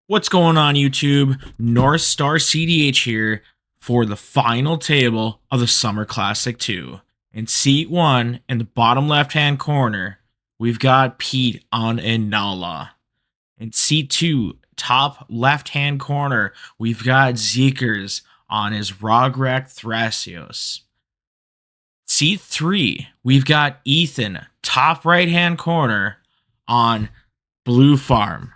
What's going on, YouTube? Northstarcedh CEDH here for the final table of the Summer Classic 2. In seat 1, in the bottom left-hand corner, we've got Pete on Inalla. In seat 2, top left-hand corner, we've got Zeekers on his Rog-Thras. Seat 3, we've got Ethan, top right-hand corner, on Blue Farm.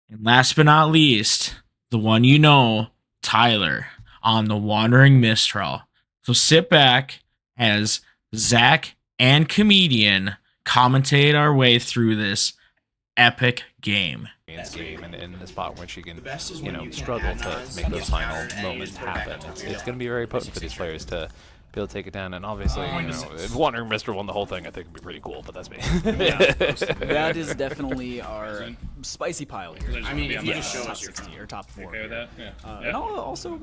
And last but not least, the one you know, Tyler, on the Wandering Minstrel. So sit back as Zach and Comedian commentate our way through this epic game. Game and in the spot where she can, struggle to make those final moments happen. It's going to be very potent for these players to be able to take it down. And obviously, if Wandering Mr. won the whole thing, I think it'd be pretty cool. But that's me. That is definitely our spicy pile here. I mean, if you just show top us your 60 or top 4. Okay with that? Yeah. And also,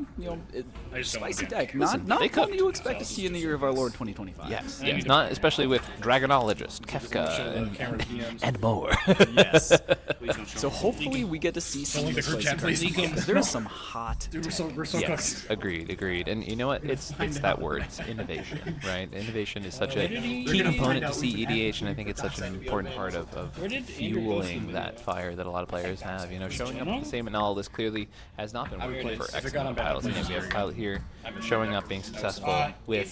spicy deck. Listen, Not they one cooked. you expect to see in the year of our Lord 2025. Yes, not especially with Dragonologist, Kefka, and more. Yes. So hopefully we get to see some of the spicy cards, because there's some hot. Dude, we're so Yes, cooked. agreed. And you know what? It's that word. It's innovation, right? Innovation is such a key component to CEDH, and I think it's such an important part of fueling that fire that a lot of players have. Showing up with the same Inalla list clearly has not been working for X amount of pilots. And we have a pilot here showing up, being successful with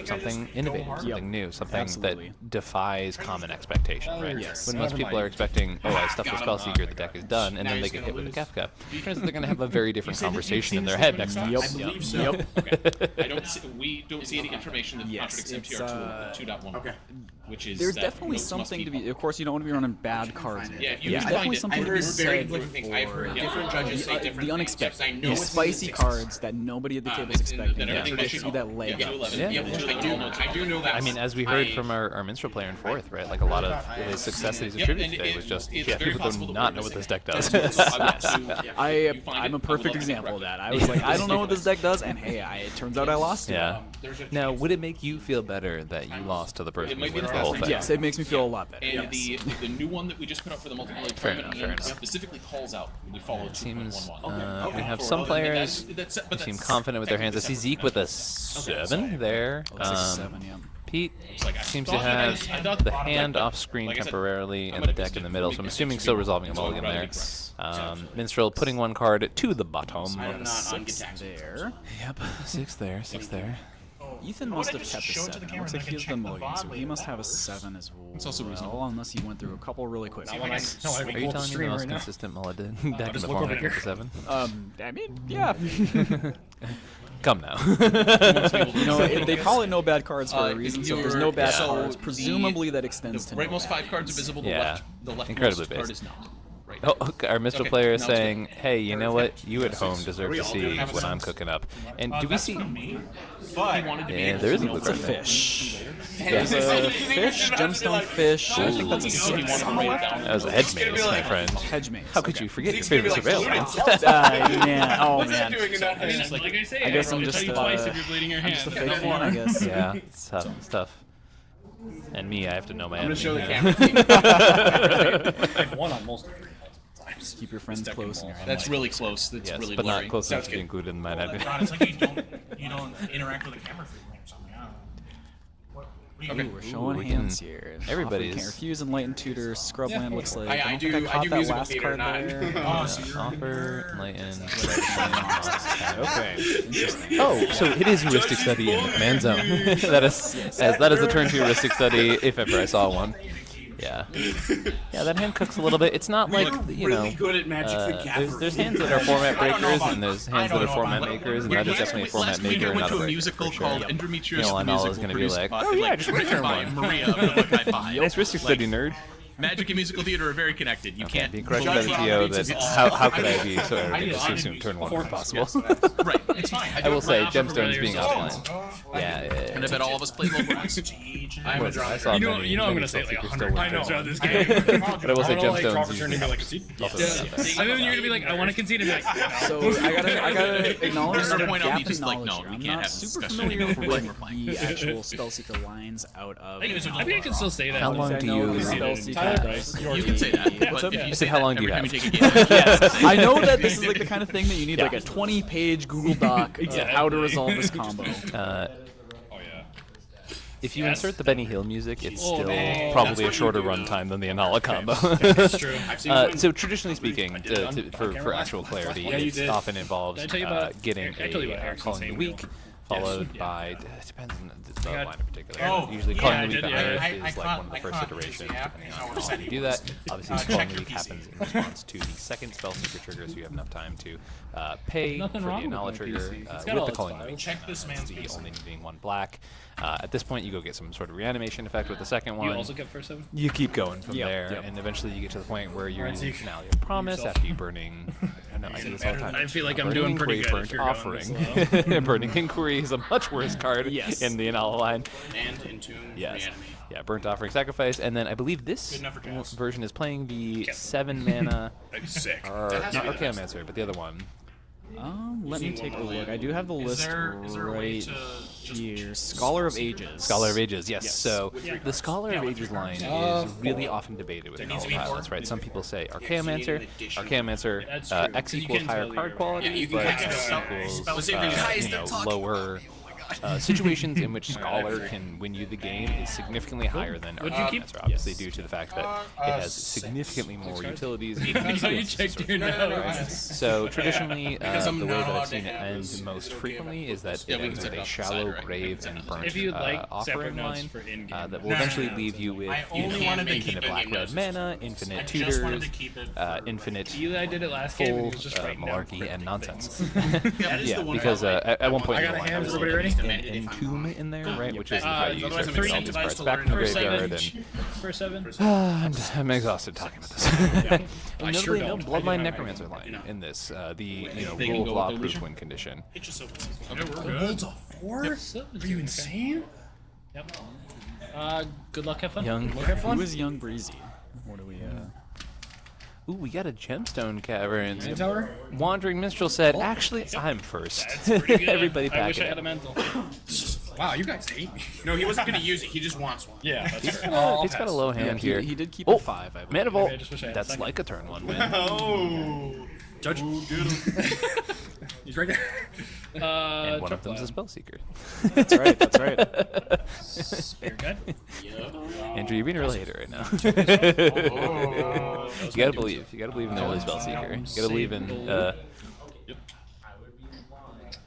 something innovative, something new, something that defies common expectation, right? Yes. When most people are expecting, oh, I stuffed the Spellseeker, the deck is done, and then they get hit with a Kefka, it turns out they're going to have a very different conversation in their head next time. Yep. We don't see any information that contradicts MTR 2.1. Okay. Which is There's definitely something to be. Of course, you don't want to be running bad cards. Yeah, if you There's can definitely find it. something I've to be heard very said different things. I've heard different judges say different the things. unexpected, Yes, I know the it's spicy 6. cards that nobody at the table is expecting. That everything To should see that leg. Yeah, I do know that. I mean, as we heard from our Minstrel player in 4th, right? Like a lot of his success that he's attributed today was just, people do not know what this deck does. I'm a perfect example of that. I was like, I don't know what this deck does, and hey, it turns out I lost it. Yeah. Now, would it make you feel better that you lost to the person who wins the whole thing? Yes, it makes me feel a lot better. And the new one that we just put out for the multiplayer tournament specifically calls out we follow 2.11. We have some players who seem confident with their hands. I see Zeke with a 7 there. Pete seems to have the hand off screen temporarily and the deck in the middle, so I'm assuming still resolving a mulligan there. Minstrel putting one card to the bottom. 6 there. Yep, 6 there. Ethan must have kept a 7. It looks like he has the mulligan, so he must have a 7 as well. It's also reasonable, unless he went through a couple really quick. Are you telling me the most consistent mulligan deck in the format with the 7? I mean, yeah. Come now. They call it no bad cards for a reason, so if there's no bad cards, presumably that extends to no rightmost 5 cards are visible, the leftmost incredibly card based. is not. Oh, our Minstrel player is saying, hey, you know what? You at home deserve to see what I'm cooking up. And do we see... Yeah, there is a blue card there. fish. Yeah. There's a fish, gemstone fish. I think that's a 6. That was a hedge maze, my friend. Hedge maze. How could you forget your favorite surveillance? Man, oh man. I guess I'm just a fake one, I guess. Yeah, it's tough. It's tough. And me, I have to know my enemy. I'm going to show the camera. I've won on most of your times. Keep your friends close in your hand. That's really close. That's Yes, really but blurry. not close enough to be included in my enemy. God, it's like you don't interact with the camera frequently or something. I don't know. We're showing we can- hands here. everybody's- Can't refuse Enlightened Tutor. Scrubland looks like. I don't do think I caught that musical last theater, card not. there. Offer, enlighten, Okay. Interesting. Oh, so it is heuristic study in the command zone. That is a turn 2 heuristic study, if ever I saw one. Yeah. Yeah, that hand cooks a little bit. It's not like, good at Magic there's hands that are format breakers, and there's hands that are format makers, and that is definitely a format maker, went not to a a breaker, musical for sure. called Endometrius Inalla the is Musical, gonna be produced like, by, oh yeah, just written by Maria of the book I buy. Nice heuristic study, nerd. Magic and musical theater are very connected. You can't Being corrected by the TO that how could I be so arrogant to assume turn 1 if possible? Right, it's fine. I will say, gemstones being offline. Yeah, And I bet all of us played local rounds. I'm a I saw many, you know I'm many gonna say like Spellseekers still 100 win times turn throughout one. this game. But I will say gemstones Crawford usually turning help. like a seed. Yeah. And then you're gonna be like, I want to concede and be like, So I gotta acknowledge There's no the point on gap me in just like, knowledge no, here. we I'm can't not have this super discussion familiar with anymore. the actual Spellseeker lines out of. I think I can still say that. How long do you... Spellseeker You can say that. Yeah, But if you I say said, how long do every you time have? you take a game, Yes, I know that this is like the kind of thing that you need like a 20-page Google Doc of how to resolve this combo. If you insert the Benny Hill music, it's still probably a shorter runtime than the Inalla combo. That's true. So traditionally speaking, for actual clarity, it often involves getting calling the weak, followed by, it depends on the line in particular. Usually calling the weak on Earth is like one of the first iterations, depending on how you do that. Obviously, calling the weak happens in response to the second spell seeker trigger, so you have enough time to pay for the Inalla trigger with the calling the weak. This man's The only needing 1 black. At this point, you go get some sort of reanimation effect with the second one. You also get first 7? You keep going from there, and eventually you get to the point where you're using Finale of Promise after you burning. I know, I do this all the time. I feel like I'm Burning doing pretty Inquiry, good if Burnt you're going Offering. this low. Burning Inquiry is a much worse card in the Inalla line. and Entomb, Yes. Reanimate. Yeah, Burnt Offering Sacrifice, and then I believe this version is playing the 7 mana, Sick. or not Archaeomancer, but the other one. Let me take a look. I do have the list right here. Scholar of Ages. Scholar of Ages, yes. So the Scholar of Ages line is really often debated with Inalla pilots, right? Some people say Archaeomancer, X equals higher card quality, but X equals lower. Situations in which Scholar can win you the game is significantly higher than Archaeomancer, obviously due to the fact that it has significantly more utilities. That's how you checked your notes. So traditionally, the way that I've seen it end most frequently is that it ends with a shallow grave and burnt If you'd like offering separate notes line for in-game. that will eventually leave you with infinite black-red mana, infinite tutors, infinite Eli did it last game, and he full was just writing down malarkey and nonsense. Yeah, Because at one point in the I got a line, I hand. was Everybody ready? an Entomb in there, right? Which is how you otherwise start I'm putting all three these cards to back in the learn. graveyard. First 7. I'm exhausted talking about this. And sure notably, no don't. Bloodline Necromancer line in this. The rule of law proof win condition. Are you insane? Yep. Good luck, have fun. Who is Young Breezy? What do we, Ooh, we got a Gemstone Caverns. Tower? Wandering Minstrel said, actually, I'm first. Pretty good. Everybody I back wish I it had a up. mental. Wow, you guys hate me. No, he wasn't going to use it. He just wants one. Yeah, that's fair. He's got a low hand here. he did keep Oh, a 5, I believe. Mana Vault. I just wish I had a That's second. like a turn 1 win. Oh. Judge. He's right there. And one of them's a Spellseeker. That's right, that's right. Spare cut. Andrew, you're being really hater right now. You gotta believe. You gotta believe in the Holy Spellseeker. You gotta believe in.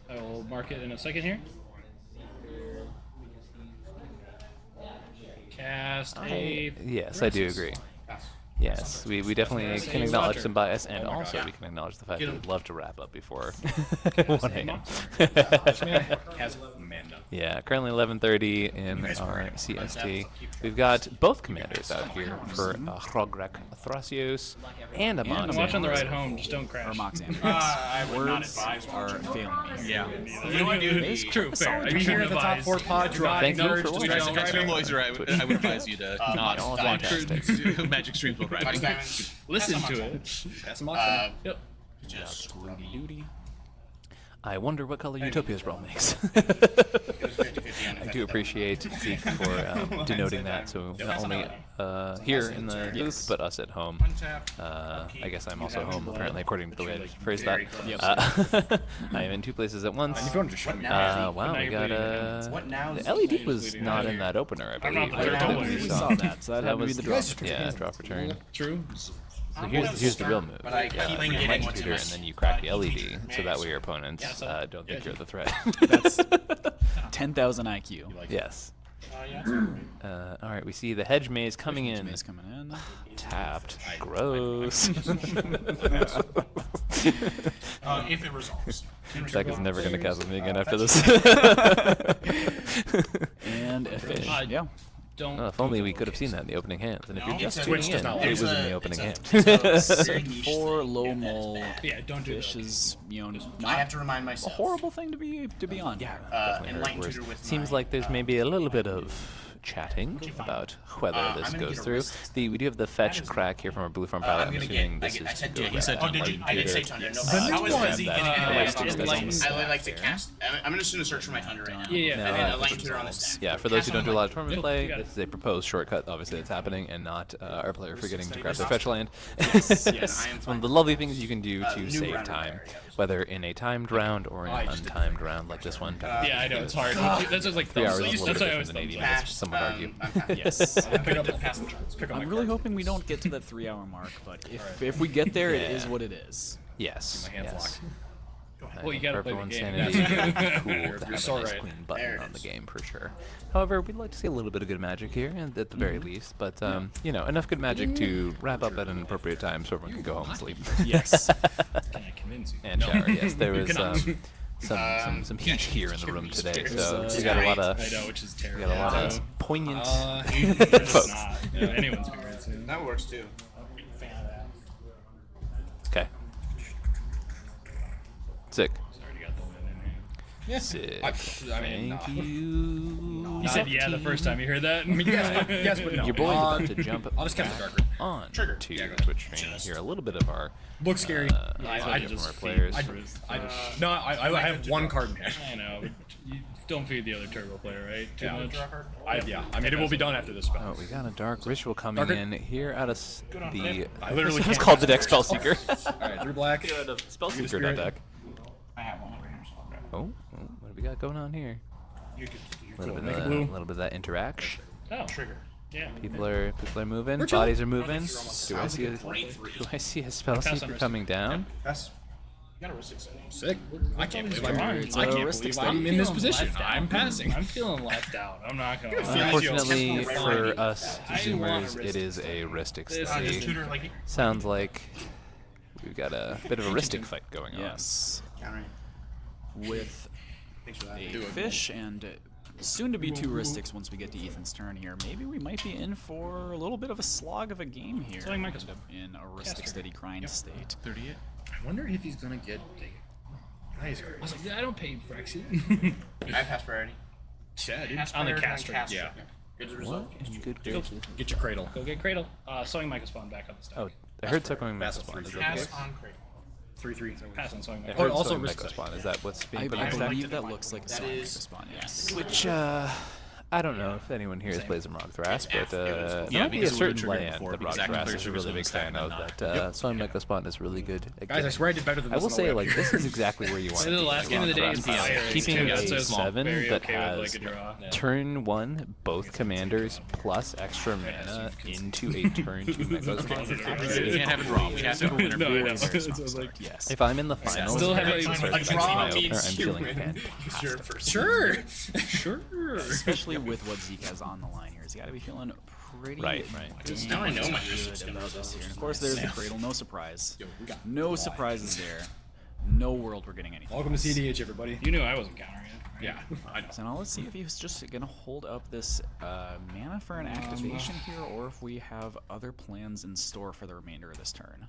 I will mark it in a second here. Cast a. Yes, I do agree. Yes, we definitely can acknowledge some bias, and also we can acknowledge the fact that we'd love to wrap up before 1 a.m. Has Amanda. Yeah, currently 11:30 in our CST. We've got both commanders out here for Rog-Thras and a I'm watching the ride home. Just don't Or crash. Moxan. I would not Words advise are failing me. Yeah. You know what, dude? It's true. Fair. I Here at the top 4 pod, Thank you for Just watching. don't As drive. Loiser, I would advise you to not all watch fantastic. Magic Streams while driving. Listen to it. That's a mock. Yep. Just I wonder what color Utopia's Realm makes. I do appreciate Zeke for denoting that, so not only here in the booth, but us at home. I guess I'm also home, apparently, according to the way I phrased that. I am in 2 places at once. Wow, we got the LED was not in that opener, I believe. not there. We saw that, so that had to be the draw. Yeah, drop return. True. So here's the real move. I keep forgetting Light what's in shooter, this. and then you crack the LED, so that way your opponents don't think you're the threat. That's 10,000 IQ. Yes. All right, we see the hedge maze coming in. Maze coming in. Tapped. Gross. If it resolves. Zach is never going to cast with me again after this. And a fish. Yeah. Don't. If only we could have seen that in the opening hands. And if you're just Twitch tuning does in, not it like was in the opening hand. 4 low mole Yeah, don't do fish that. is, I not have to remind a myself. horrible thing to be on. Yeah. Enlightened Tutor with Seems my, like there's maybe a little bit of chatting about whether this goes through. We do have the fetch crack here from our blue farm pilot. I'm assuming this is to go grab Oh, did you? I did say Tundra. No, how is busy getting it? I like to cast. I'm just gonna search for my Tundra right now. Yeah. And then a Lightning Tutor on the stack. Yeah, for those who don't do a lot of tournament play, this is a proposed shortcut, obviously, that's happening, and not our player forgetting to grab their fetch land. Yes. One of the lovely things you can do to save time, whether in a timed round or an untimed round like this one. Yeah, I know, it's hard. That's just like 3 hours is a that's little why I bit was different than 80 thumbs up. minutes, some would argue. Yes. I'm really hoping we don't get to that 3-hour mark, but if we get there, it is what it is. Yes. Yes. Well, you gotta play the Purple game. Insanity. Cool to have a nice so right. clean button on the game for sure. However, we'd like to see a little bit of good magic here, at the very least. But you know, enough good magic to wrap up at an appropriate time so everyone can go home and sleep. Yes. Can I convince you? And shower. Yes, there was some heat here in the room today, so we got a lot of I know, which is we terrible. got a lot of poignant It's folks. not. Yeah, anyone's parents. That works too. Okay. Sick. Already got the win in here. Yeah. Sick. I mean, Thank you. You said yeah the first time you heard that? yes, but no. Your boy's about to jump I'll just cast the darker. on Trigger. to Yeah, Twitch stream here. A little bit of our Looks scary. I from just our players. No, I have one card in hand. I know, but you don't feed the other turbo player, right? Too Yeah. much. I mean, it will be done after this spell. Oh, we got a dark ritual coming Darker? in here out of the. I literally It's can't called the deck spell seeker. Alright, 3 black. Spell seeker on deck. I have one over here. So I'll grab it. Oh, what do we got going on here? You could A little cool. bit Make of it that, blue. little bit of that interaction. Oh, Trigger. yeah. People are moving. We're chilling. Bodies are moving. Do I see a spell Pass on seeker risk. coming down? That's. You got a risk 6 setting. Sick. I can't believe It's I a can't risk believe extent. I'm in this feeling position. left out. I'm passing. I'm feeling left out. I'm not gonna lie. Unfortunately Yes, for yes. us I want Zoomers, a it wrist is a wristic This study. is Tutor like Sounds like we've got a bit of a wristic fight going on. Yes. Countering. With Thanks for that. a fish and soon to be 2 Ristics once we get to Ethan's turn here. Maybe we might be in for a little bit of a slog of a game here. Something Micah's In a Ristic steady grind state. 38. I wonder if he's gonna get. Nice. I was like, I don't pay for Frexy. I have pass priority. Yeah, dude. Pass On the priority caster. caster. Yeah. Good What result. in good gracious? Get your cradle. Go get Cradle. Sewing Micah spawn back on the stack. Oh, I heard Suckling Pass Mecha Spawn. Is that Pass the on cradle. 3/3. Pass on Sewing I Micah. heard also Sewing risk Mecha set. Spawn. Is that what's being I put in the stack? believe that looks like a That Sonic is- spawn, yes. Which, I don't know if anyone here has played some Rog-Thras, but there Yeah, might be a because we were certain triggered land before, that because Rog-Thras active is a triggers really on big the stack fan of, and not. that Sewing Mecha Spawn is really good at Guys, I getting. swear I did better than I this. will on the say, way up. like, this is exactly where you want to The be. last game of the day is Rog-Thras. Fire. Keeping Yeah, a so 7 very that okay with, has like, a draw. Yeah. turn 1 both commanders plus extra mana into a turn 2 Mecha Spawn. We can't have a draw. We have to open it. No, I know. It was like, Yes. If I'm in the finals, Still have and a- I start a to draw my opener, means I'm you feeling win. fantastic. Sure. Sure. Especially with what Zeke has on the line here. He's got to be feeling pretty Right. damn Now I know my good Ristic's gonna about this result. here. And of course, there's the cradle. No surprise. we got No surprises there. No world we're getting anything. Welcome to CDH, everybody. you knew I wasn't countering it. Yeah, I know. So now let's see if he's just going to hold up this mana for an activation here, or if we have other plans in store for the remainder of this turn.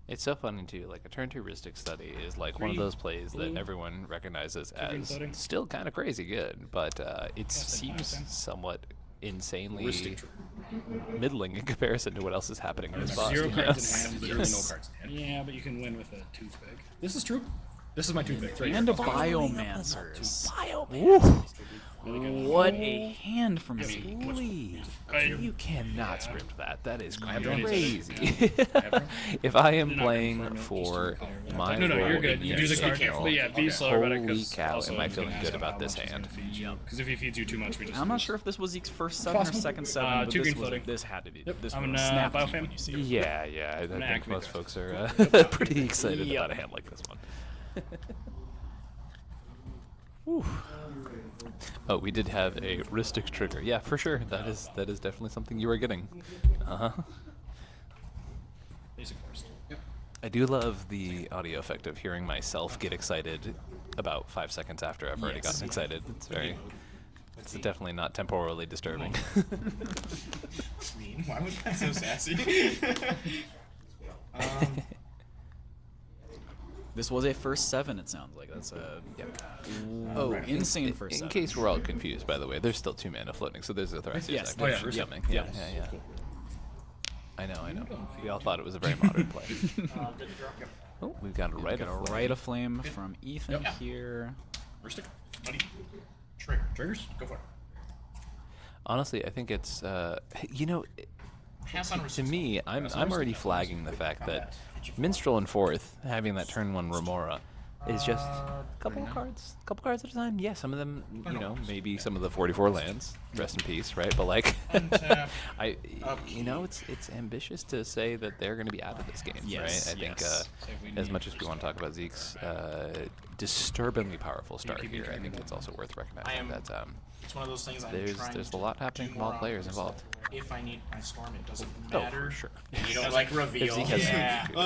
It's so funny too. Like a turn 2 heuristic study is like one of those plays that everyone recognizes as floating. still kind of crazy good, but it think seems somewhat insanely Ristic. middling in comparison to what else is happening in this box. Zero you know? cards in hand. Literally no cards in hand. Yeah, but you can win with a toothpick. This is true. This is my toothpick. Right And here. a Biomancers. Ooh. What a hand from Zeke. You cannot script that. That is drawn crazy. If I am Did not playing confirm for if my No, you're role good. in You the do the card. channel, But yeah, be slower about it. holy cow, am I feeling good about this hand. Because if he feeds you too much, we just. I'm not sure if this was Zeke's first 7 or second 7, but two this, green floating. this had to be. This I'm was gonna snap Biofam. when you see it. Yeah, I think activate most that. folks are pretty excited about a hand like this one. Whew. Oh, we did have a Ristic trigger. Yeah, for sure. That is definitely something you are getting. Basic first. I do love the audio effect of hearing myself get excited about 5 seconds after I've already gotten excited. It's definitely not temporally disturbing. Mean. Why was that so sassy? This was a first 7, it sounds like. That's a insane first 7. In case we're all confused, by the way, there's still 2 mana floating, so there's a Thrasios Yes. activation coming. Yeah. I know. We all thought it was a very modern play. Oh, we've got a Rite of Flame. Rite of Flame from Ethan here. First stick. Buddy. Triggers. Go for it. Honestly, I think it's Pass on to resistance. me, I'm already flagging the fact that Minstrel in 4th, having that turn 1 Remora, is just a couple cards at a time. Yeah, some of them, maybe some of the 44 lands, rest in peace, right? But like, it's ambitious to say that they're going to be out of this game, right? I think as much as we want to talk about Zeke's disturbingly powerful start here, I think it's also worth recognizing that It's one of those things there's a lot happening from all players involved. If I need my storm, it doesn't matter. For sure. You don't like reveal. Zeke has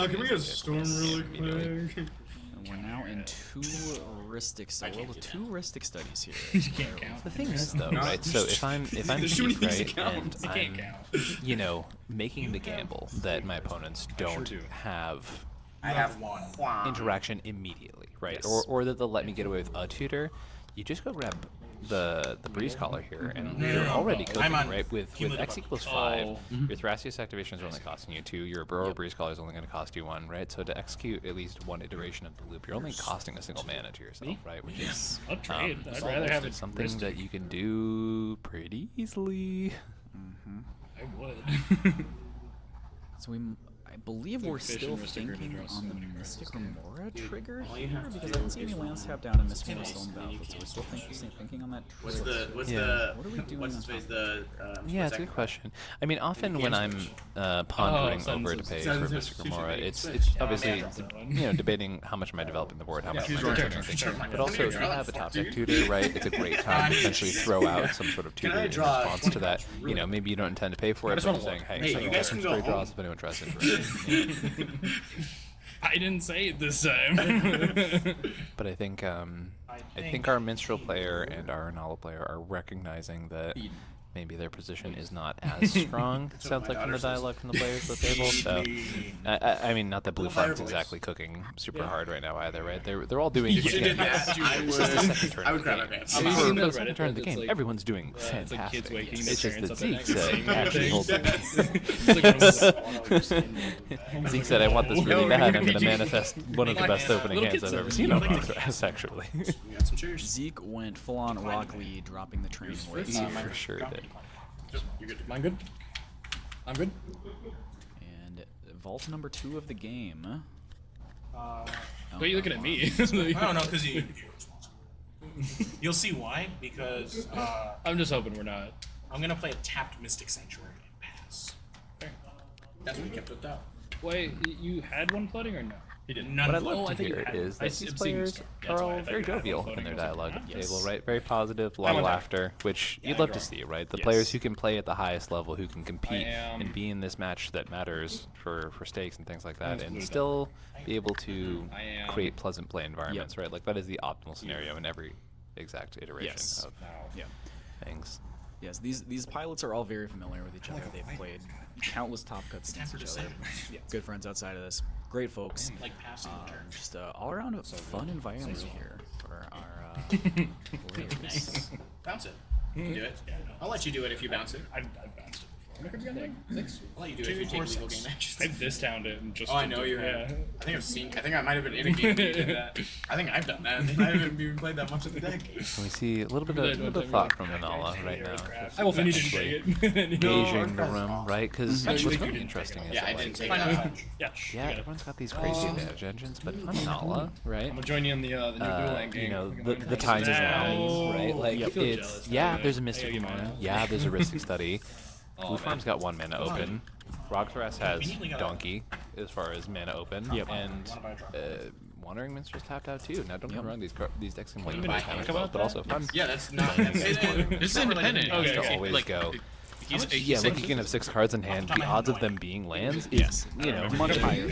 Can we get a storm really quick? And we're now in 2 Rhystic studies. 2 Rhystic studies here. The thing is, though, right? So if I'm Zeke, right, and I'm, making the gamble that my opponents don't have I have one. interaction immediately, right? Or that they'll let me get away with a tutor, you just go grab the Breeze Collar here, and you're already cooking, right? With X equals 5, your Thrasios activation is only costing you 2, your Burrow Breeze Collar is only going to cost you 1, right? So to execute at least 1 iteration of the loop, you're only costing a single mana to yourself, right? Which is I'll trade. I'd rather have it something that you can do pretty easily. I would. So I believe we're still thinking on the Mystic Remora trigger here, because I didn't see any lands tap down and Mystic Remora still in battlefield, so we're still thinking on that trigger. What are we doing? What's his face? Yeah, it's a good question. I mean, often when I'm pondering over to pay for Mystic Remora, it's obviously debating how much am I developing the board, how much am I thinking. But also, if you have a top deck tutor, right, it's a great time to potentially throw out some sort of tutor in response to that. Maybe you don't intend to pay for it, but you're saying, hey, you guys can go draws if anyone tries to interrupt. I didn't say it this time. But I think our Minstrel player and our Inalla player are recognizing that maybe their position is not as strong. It sounds like from the dialogue from the players at the table. So, I mean, not that Blue Farm's exactly cooking super hard right now either, right? They're all doing. I would grab my pants. For the second turn of the game, everyone's doing fantastic. It's just that Zeke said actually holding. Zeke said, "I want this really bad. I'm going to manifest one of the best opening hands I've ever seen on Rog-Thras, actually." Zeke went full-on Rock Lee, dropping the train. For sure did. Mine good? I'm good. And vault number 2 of the game. Why are you looking at me? I don't know, because you'll see why. Because I'm just hoping we're not. I'm gonna play a tapped Mystic Sanctuary and pass. Fair. That's what he kept hooked out. Wait, you had one flooding or no? He did What I'd none. love to hear is that these players are all very jovial in their dialogue at the table, right? Very positive, a lot of laughter, which you'd love to see, right? The players who can play at the highest level, who can compete and be in this match that matters for stakes and things like that, and still be able to create pleasant play environments, right? Like that is the optimal scenario in every exact iteration of things. Yes, these pilots are all very familiar with each other. They've played countless top cuts against each other. Good friends outside of this. Great folks. Just all around a fun environment here for our players. Bounce it. You can do it. I'll let you do it if you bounce it. I've bounced it before. I'll let you do it if you take legal game matches. I've discounted it and just. Oh, I know you have. I think I might have been in a game when you did that. I think I've done that. I haven't even played that much of the deck. And we see a little bit of thought from Inalla right now. I will finish it. Gauging the room, right? Because what's really interesting is I that, didn't like, Yeah. everyone's got these crazy advantage engines, but on Inalla, right? I'm gonna join you in the new dueling game. The time is now, right? Like it's there's a Mystic Remora, there's a Rhystic Study. Blue Farm's got 1 mana open. Rog-Thras has Donkey as far as mana open, and Wandering Minstrel's tapped out too. Now don't get me wrong, these decks can win by hand, but also fun. Yeah, that's not. It's independent. To always go. Like you can have 6 cards in hand. The odds of them being lands is, much higher.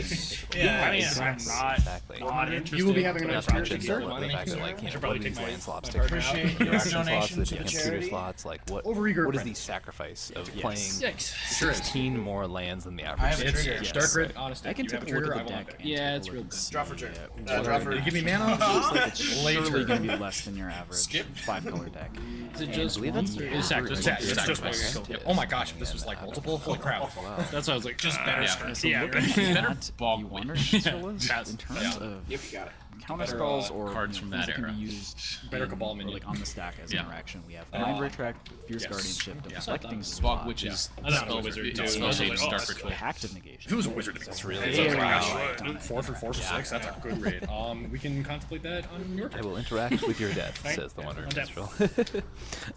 I mean, I'm not Exactly. interested. You will be having Not another to mention shirt. the fact that, like, what do these land slots take? Appreciate Your your action slots, donation the to the computer charity. slots, like what Overeager is the friends. sacrifice of playing Yikes. 16 more lands than the I average? have a trigger. It's dark red, honest. I can you take have a a look trigger, at I the want deck. it. Yeah, it's real good. Draw for turn. Draw Draw for. You give me mana? Looks like it's Later. surely going to be less than your average Skip. 5-color deck. Is it just believe one? that's It's sacrifice. It's just one. Yep. Oh my gosh, if this was like multiple, holy crap. That's why I was like, just better. So Yeah, looking right. at the Wonder Minstrel is, That's- in terms of Yep, you got it. counter spells or cards from things that can era. be used Better in- Cabal or, minion. like on the stack as Yeah. interaction. We have Mind Retract, Fierce yes. Guardianship, Yeah. Deflecting Bog, Swap, which is I thought it was a wizard too. Spell I was Shade, like, Dark that's Ritual. Pact of If Negation. it was a wizard, that's really Very good. well. 4 for 6, that's a good rate. We can contemplate that on your I turn. will interact with your death, Right. says the Wonder On tap. Minstrel.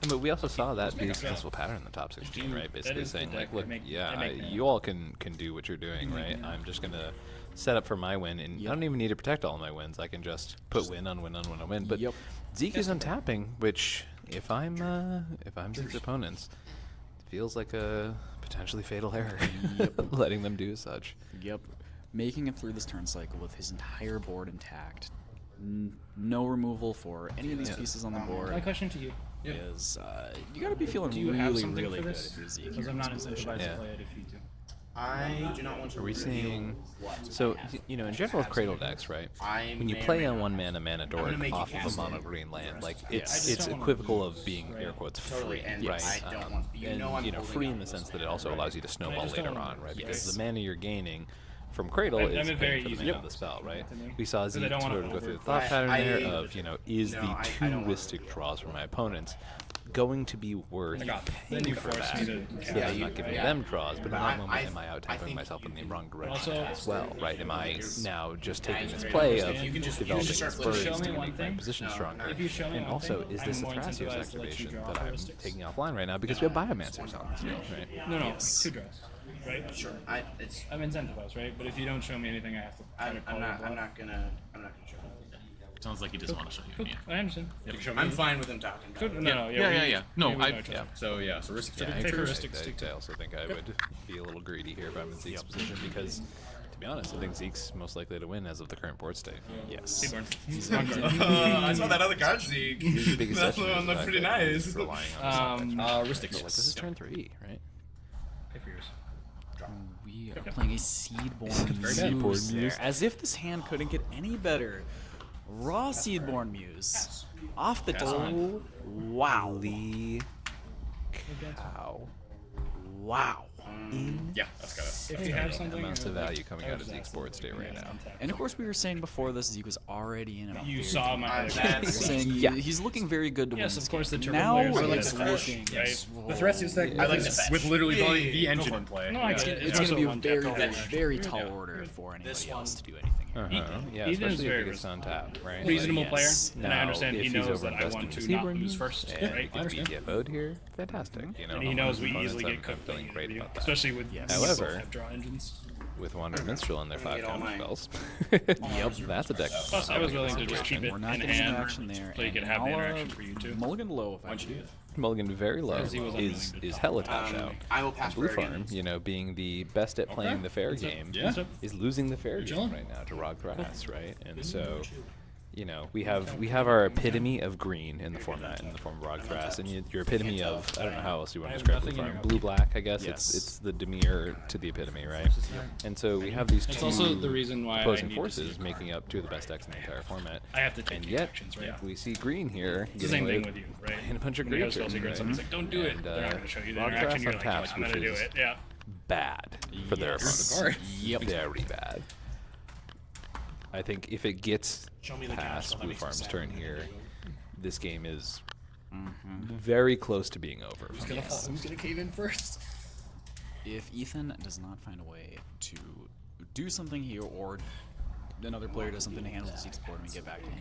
But we also saw that be a successful pattern in the top 16, right? Basically is the saying, deck. like, look, They make you all can do what you're doing, right? I'm just going to set up for my win, and I don't even need to protect all my wins. I can just put win on win on win on win. But Yep. Zeke is untapping, which, if I'm Zeke's opponents, feels like a potentially fatal error. Letting them do such. Yep. Making it through this turn cycle with his entire board intact. No removal for any of these pieces on the My board question to you. is you gotta be feeling Do you have really, something really for good this? if you're Zeke. Because I'm not incentivized Yeah. to play it if you do. I do not want to. Are we reveal seeing? what So, I have. in general with Cradle decks, right? I When you may or play may on not 1 have. mana I'm gonna dork make you off of cast a mono it. green land, like Yeah. it's I just don't wanna equivocal lose, of being right? air quotes Totally, free, and right? I don't want. You know I'm and holding free out in the those sense that it little also allows you to snowball just later don't- on, right? Because yes. the mana you're gaining from Cradle I'm is a very paying for the easy mana of one. the spell, right? To me. We saw Because I Zeke don't wanna sort of go through the over- thought pattern I- there of, is no, the I 2 don't Ristic draws from my opponents going to be worth Then paying you for force that? me to So Yeah, I'm you- not giving yeah. them draws, but in But that I- moment, I- am I I out tapping think myself in the wrong direction Also- as well, right? Am I now just taking this I play of understand. You can just developing start spurs Show to me make one my thing. position No, stronger? If you show me And one also, thing, is this I'm a more Thrasios incentivized to let you activation draw that I'm heuristics. taking offline right now because we have Biomancers on this field, right? No, Yes. 2 draws. Right? Sure. It's. I'm incentivized, right? But if you don't show me anything, I have to try to call I'm your not. bluff. I'm not gonna show. Sounds like he doesn't want to show you. Cool. Yeah. I understand. I'm fine with him talking. Cool. About it. No, Yeah. No, we know each other. Yeah. So yeah, so risk Yeah, take I, heuristics, I, stick to I also think I would be a little greedy here if I'm in Zeke's position because, to be honest, I think Zeke's most likely to win as of the current board state. Yes. Seaborn. I saw that other card, Zeke. The biggest That exception is one the looked fact pretty that he's nice. relying on his offense. risk But, like, this is turn 3, right? Pay for yours. We are playing a Seedborn bad. Muse there. As if this hand couldn't get any better. Raw Seedborn Muse. Off the top. Wow. Holy cow. Wow. Yeah, that's gotta. If you have something, Amounts of like, value coming out of Zeke's board state right now. And of course, we were saying before this, Zeke was already in a You very saw my other that's- We were saying he's looking very good to win. Yes, this of course, the game. turbo Now players are like it's the looking. looking, right? The Thrasios deck I like the fetch. with literally Yeah, the engine in play. No, I get it. It's going to be a also very, one very, tap very tall order for anybody else to do anything here. Yeah, Ethan is especially very if it gets on tap, right? reasonable Like, yes. player, and I Now, understand he if he's knows that I overinvested want in to Seaborn not lose first, and right? get BTFO'd here, fantastic. You know, And he knows we opponents, easily I'm get cooked feeling on great video, about that. especially with However, have draw engines. with Wander Minstrel and their 5 get all counter mine. spells. Yep, that's a deck. Plus, I was willing to just keep it We're not in getting hand, interaction there. so you and could have the Inalla interaction for you too. Mulligan low, if I do. Mulligan very low Because he was unwilling to is talk. hella tapped out. I will pass Blue Bergen. Farm, being the best at playing the fair game, Yeah. is losing the fair game Chilling. right now to Rog-Thras, right? And so, we have our epitome of green in the format in the form of Rog-Thras, and your epitome of I don't know how else you want to describe Blue nothing in Farm, your blue-black, I guess. Yes. It's the demure to the epitome, right? And so we have these It's two also the reason why I opposing need to forces see making up 2 of the best decks in the entire format. I have to take And the yet, actions, right? we see green here It's the getting same thing away with you, right? and a bunch of When you have creatures, spell secrets, right? somebody's like, don't do it. And, They're not going to show you the Rog-Thras interaction. You're on like, taps, I'm going to which do is it. Yeah. bad for their Yes. opponents. Yep. Very bad. I think if it gets Show me the past cash, Blue that Farm's makes me turn sad. here, this game is very close to being over. Who's gonna cave in first? If Ethan does not find a way to do something here, or another player does something to handle the Zeke's board and we get back to him,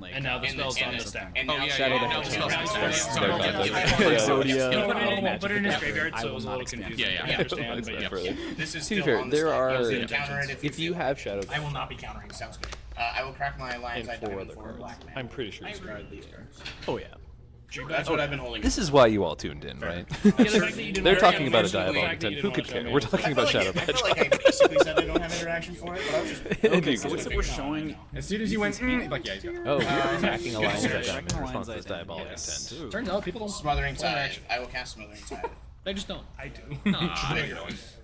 like. And now the And spell's on the and- stack. and Oh, now yeah, Shadow yeah, the now Hedgehog. the spell's on the stack. Sorry. Exodia. He put it in his graveyard, I so it will was a not little expand. confusing. Yeah, I yeah. understand, but yeah. This is To be still fair, on the there stack. are. You'll see counter it If you have Shadow I will not be countering. Sounds good. I will crack my lines. and I 4 diamond other for cards, black mana. I'm pretty sure. Oh yeah. That's what I've been holding. This is why you all tuned in, right? They're talking about a diabolic intent. Who could care? We're talking about Shadow I feel Badge. like I basically said I don't have interaction for it, but I was just... Okay, so looks like we're showing. As soon as you went, like, yeah, he's got it. Oh, you're attacking a line with them Checking in lines response to I this think, diabolic yes. intent. Turns out people don't. Smothering Tide. I will cast Smothering Tide. I just don't. I do.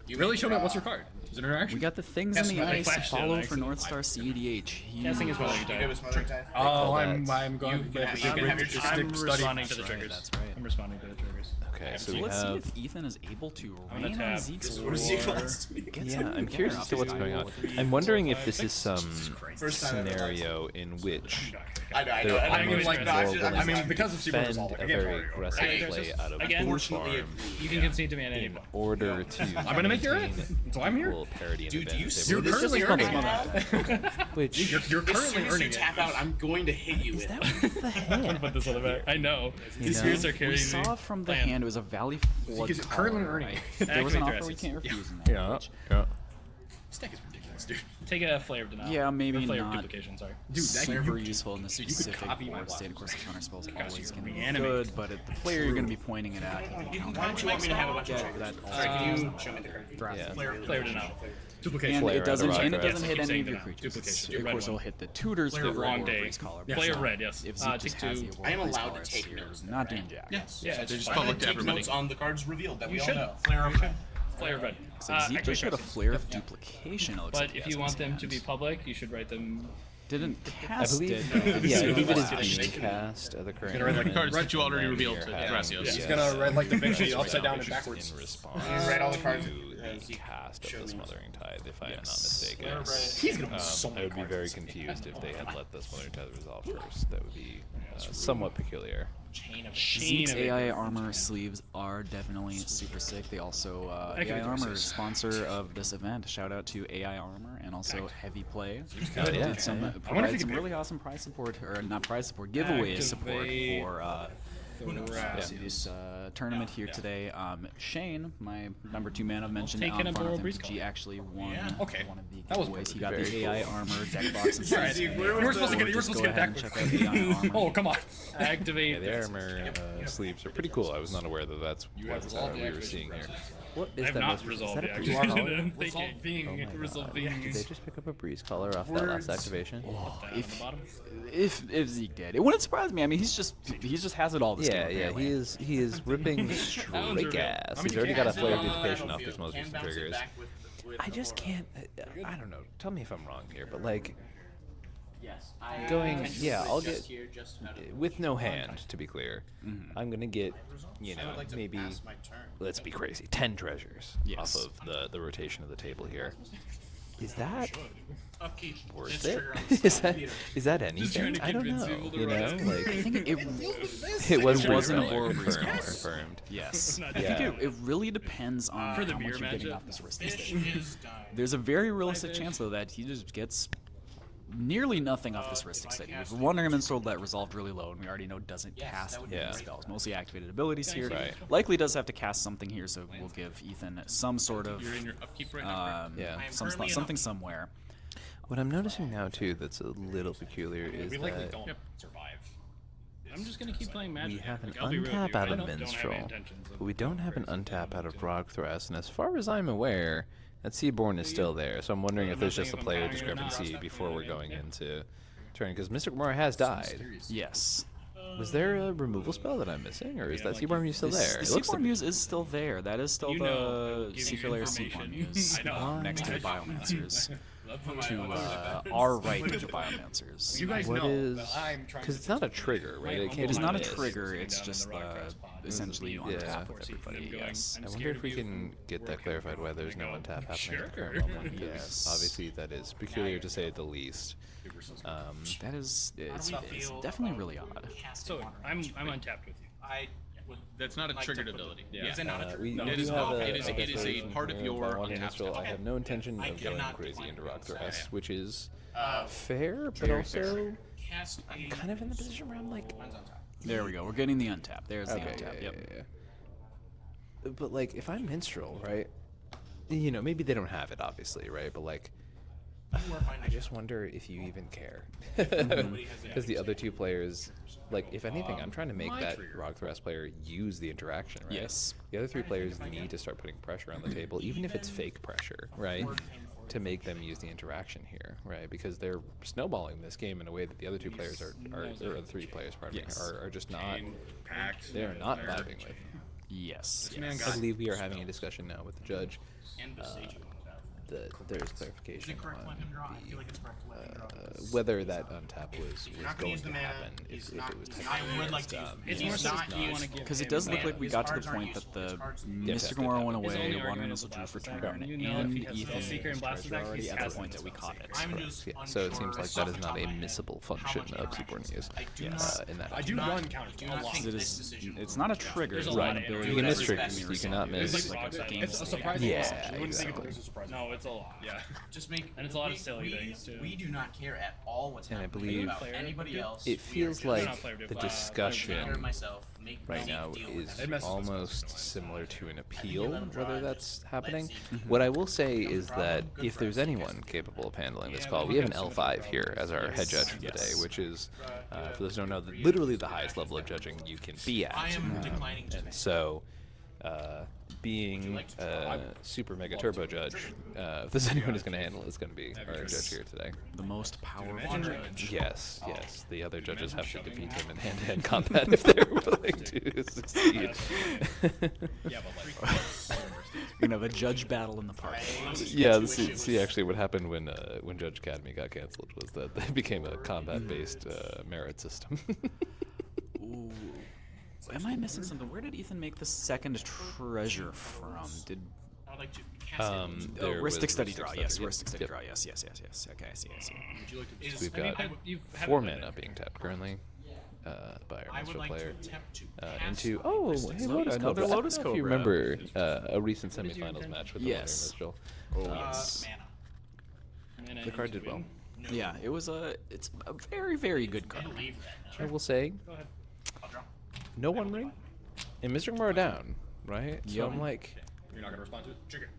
You really showed me what's your card? Is it interaction? We got the things Yes, in the but I ice flashed it, follow for actually. Northstar CEDH. Casting is what You good with Smothering Tide? Oh, that. I'm going You can have your just time. I'm study. responding to the triggers. That's right. I'm responding to the triggers. Okay, so So we let's see have. if Ethan is able to I'm rain gonna on tap. Zeek's What is he class? Yeah, I'm curious as to what's going on. I'm wondering if this is some scenario in which I know. they're I almost like more that. willing I mean, to because of Super defend Resolve, a I can't very tell you. aggressive play out of Again, full farm You can concede to me at any in point. order to I'm gonna make your maintain end. So I'm here. equal parity and Dude, do you advantage. see You're this currently is earning earning Which You're As soon currently as you earning it. tap out, I'm going to hit you with it. the hand. Put this on the back. I know. These know? spirits are We crazy. saw from the Plan. hand it was a Valley Flood. Because it's currently collar, earning right? it. There was an Activate offer we Thrasis. can't refuse in that. Yeah, which- yeah. This deck is ridiculous, dude. Take a Flare of Denial. Yeah, maybe or Flare not. of Duplication, sorry. Dude, that super you useful in the could specific copy my board state. Of blocks. course, the counter spells Gosh, always you can be reanimate. good, but if the player you're going to be pointing it at, you can Why don't you want me to have a bunch of triggers? that Sorry, also can you show me the card? Yeah. Flare of Denial. Duplication. and Flare it doesn't out of and it Rog-Thras. doesn't Yes, hit keep any saying of your that. creatures. Duplication. Of Red course, one. it'll hit the tutors. Flare the of Long War Day. Breeze Collar. Flare of Red, yes. If Zeke just Take has two. the I am War Breeze allowed Collar, to take you're notes, not doing jack. Yes. Yeah, They're just I'm public going to to take everybody. notes on the cards revealed that we You all should. know. Flare of Red. Flare of Red. So Zeke Actually, just got a Traxxas. flare of duplication. It looks But like he if has you in want his them to be hand. public, you should write them. Didn't I cast believe, it. yeah, I believe it is Flash. being cast at the current Gonna write like moment, cards that you already and then revealed you're to having Thrasios. the, He's gonna write like the Vinci uh, upside down and in backwards. response You write all the cards to that the Zeke cast of showed the me. Smothering Tide, if I am not Yes. mistaken. He's gonna be so I many would be cards. very confused if they had let the Smothering Tide resolve first. That would be somewhat peculiar. Zeke's AI armor sleeves are definitely super sick. They also AI armor is sponsor of this event. Shout out to AI armor and also Heavy Play. Oh, yeah, Did some yeah. provided some really awesome prize support or not prize support giveaway support Activate for this tournament here today. Shane, my number 2 man I've mentioned taking on a front Boral of him, Breeze he actually won Okay. one of the That was giveaways. He got very the AI cool. armor deck box and Right, stuff. you were supposed to get. You were Just supposed go to get ahead and backwards. check out AI armor. Oh, come on. Activate. Yeah, the armor sleeves are pretty cool. I was not aware that that's what we were seeing here. What I is have that? not most- is resolved that a the breeze action. collar? Thinking. Oh Resolving. Did they just pick up a breeze collar off that last activation? If Zeke did, it wouldn't surprise me. I mean, he just has it all. This Yeah, game, yeah, apparently. he is ripping straight gas. He's already got a flare of duplication off these most Can recent bounce it triggers. back with I just can't. I don't know. Tell me if I'm wrong here, but like Yes. going, yeah, I'll get here, just out of with no hand. To be clear, I'm gonna get, you I know, would like to maybe pass my turn. let's be crazy, 10 treasures Yes. off of the rotation of the table here. Is that Upkeep. worth Just it? trigger on the Is side. that trying anything? to I don't convince know. people to You run know, it. like I think it it was It wasn't Breeze Boral Collar, Breeze confirmed. Collar. confirmed. Yes. Not I think Yeah. it really depends on For the how much mirror you're getting matchup. off this risky Fish state. is done. There's a very realistic fish. chance though that he just gets nearly nothing off this Ristic Study. With one Minstrel that resolved really low, and we already know doesn't cast would be any nice. spells, mostly activated abilities here. Right. Likely does have to cast something here, so we'll give Ethan some sort of You're in your upkeep right now. Yeah. something somewhere. What I'm noticing now too that's a little peculiar is We likely that don't survive. I'm just gonna keep playing Magic. we have an Like, I'll be real with untap you, out I of don't have any Minstrel, intentions of but we don't have an going crazy. untap out of Rog-Thras, and as far as I'm aware, that Seaborn is still there. So I'm wondering But if I'm there's not just a saying if I'm player counting it or not. discrepancy before we're going into turn, because Mystic Gamora has died. Yes. Was there a removal spell that I'm missing, or is that like, Seaborn Muse still there? The It looks Seaborn to Muse is still there. That is still You know, the giving Secret Lair Seaborn information. Muse I know. next to the Biomancers. Love my To Biomancers. our right of the Biomancers. You guys What know is? that I'm trying Because to it's not a trigger, right? It can't It is be not a missed. trigger, Sitting it's down in just the Rog-Thras pod. essentially you Yeah. untap with everybody, Them going, yes. I'm I scared wonder if of we you. can get that clarified why there's no Go, untap happening sure. at the current moment. 'cause Yes. Obviously, that is peculiar to say the least. That is, it's definitely really odd. So I'm untapped with you. I would That's not a like to triggered put- ability. Is it not a We, trigger? we it do is have not. a, It is- a it is a declaration part of here your by one untap Minstrel. spell. I have no intention I of going cannot crazy decline into it. Rog-Thras, which is Uh, fair, but Very also cast a kind of in the position where I'm like, Mine's on top. There we go, we're getting the untap. There's the okay, untap, yeah, yep. yeah, yeah. But like, if I'm Minstrel, right? You know, maybe they don't have it, obviously, right? But like, I just wonder if you even care. Because the other two players, like, if anything, I'm trying to make that Rog-Thras player use the interaction, right? Yes. The other three players need to start putting pressure on the table, even if it's fake pressure, right? To make them use the interaction here, right? Because they're snowballing this game in a way that the other two players or the three players, pardon me, are just not, they are not vibing with. Yes. I believe we are having a discussion now with the judge. There's clarification on whether that untap was going to happen if it was technically It's more so you want to give Because it does look like we got to the point that the Mystic Aurora went away, Water Missile drew for turn, and Ethan Seeker and Blast treasure Attack, already he's at the cast point that we caught it. Yeah, so it seems like that is not a missable function of Super News in that. I do run counter a lot. It's not a trigger. It's Right. not an ability. You can miss to triggers. give me You cannot result. miss. It's a surprise. Yeah, You wouldn't think exactly. it's a surprise. No, it's a lot. Yeah. Just make. And it's a lot of silly things, too. We do not care at all what's And I happening believe about anybody else. It feels We are like just the taking care discussion of myself, make right Zeke now deal with is it. almost similar to an appeal, whether that's happening. What I will say is that if there's anyone capable of handling this call, we have an L5 here as our head judge for the day, which is, for those who don't know, literally the highest level of judging you can be at. I am declining And today. so, being super mega turbo judge, if there's anyone who's going to handle it, it's going to be our judge here today. The most powerful judge. Yes, yes. The other judges have to defeat him in hand-to-hand combat if they're willing to succeed. Yeah, but like. You're gonna have a judge battle in the park. Yeah, see, actually, what happened when Judge Academy got canceled was that they became a combat-based merit system. Ooh. Am I missing something? Where did Ethan make the second treasure from? Did I would like to cast there Heuristic was Study Heuristic Draw? Study, Yes, yep, Heuristic Study yep. Draw. Yes. Okay, I see. Is, We've I mean, got You've had 4 it with mana it. being tapped currently by our I would Minstrel like player. to attempt to cast Into my hey, Heuristic Lotus Another Cobra. I don't Lotus know if you Cobra. remember a recent semifinals match with the Yes. Minstrel. yes. mana. The card did well. No. Yeah, it's a very, very good card. Leave that. I will say, I'll draw. no One Ring, and Mr. Gamora down, right? So Yep. I'm like, You're not gonna respond to it. Trigger.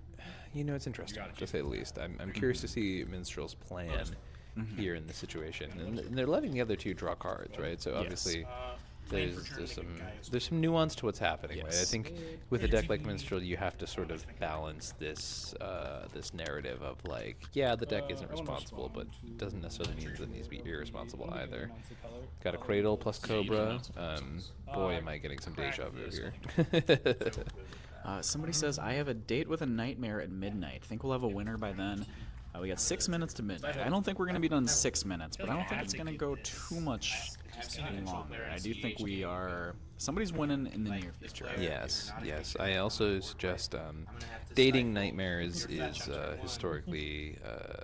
it's interesting to say the least. I'm curious to see Minstrel's plan here in this situation, and they're letting the other two draw cards, right? So obviously. There's some nuance to what's happening, right? I Yes. think with a deck like Minstrel, you have to sort of balance this this narrative of like, yeah, the deck isn't responsible, but doesn't necessarily mean that it needs to be irresponsible either. Got a Cradle plus Cobra. Boy, am I getting some deja vu here. Somebody says, I have a date with a nightmare at midnight. Think we'll have a winner by then. We got 6 minutes to midnight. I don't think we're going to be done in 6 minutes, but I don't think it's going to go too much longer. I do think we are... Somebody's winning in the near future. Yes. I also suggest dating nightmares is historically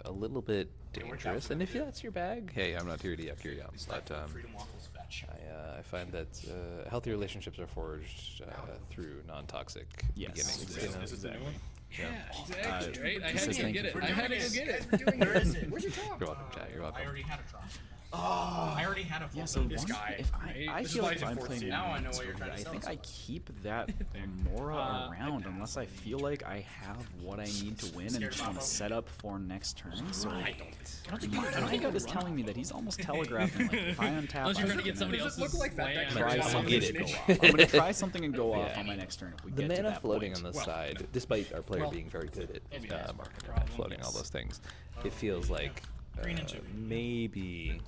a little bit dangerous, and if that's your bag, hey, I'm not here to yuck your yum, but I find that healthy relationships are forged through non-toxic beginnings. Yes, You know? this is it. Yeah, exactly, right? I he had says to go thank get you it. for I had to doing go this. get it. Where is it? Where's your draw? You're welcome, chat. You're welcome. I already had a draw. I already had a full Yeah, so this one, if I This is feel why like he's if in I'm fourth playing seed. Now I know what Minstrel you're trying to here, I sell think us. I keep that Mora around unless I feel like I have what I need to win and just want to set up for next turn. So my gut is telling me that he's almost telegraphing, like, if I untap, Unless you're I trying to get can somebody Does it else's look like that deck land. try Try something get and it. go off. I'm gonna try something and go off on my next turn if we The get to mana that floating point. on this side, despite our player being very good at marking and floating all those things, it feels like maybe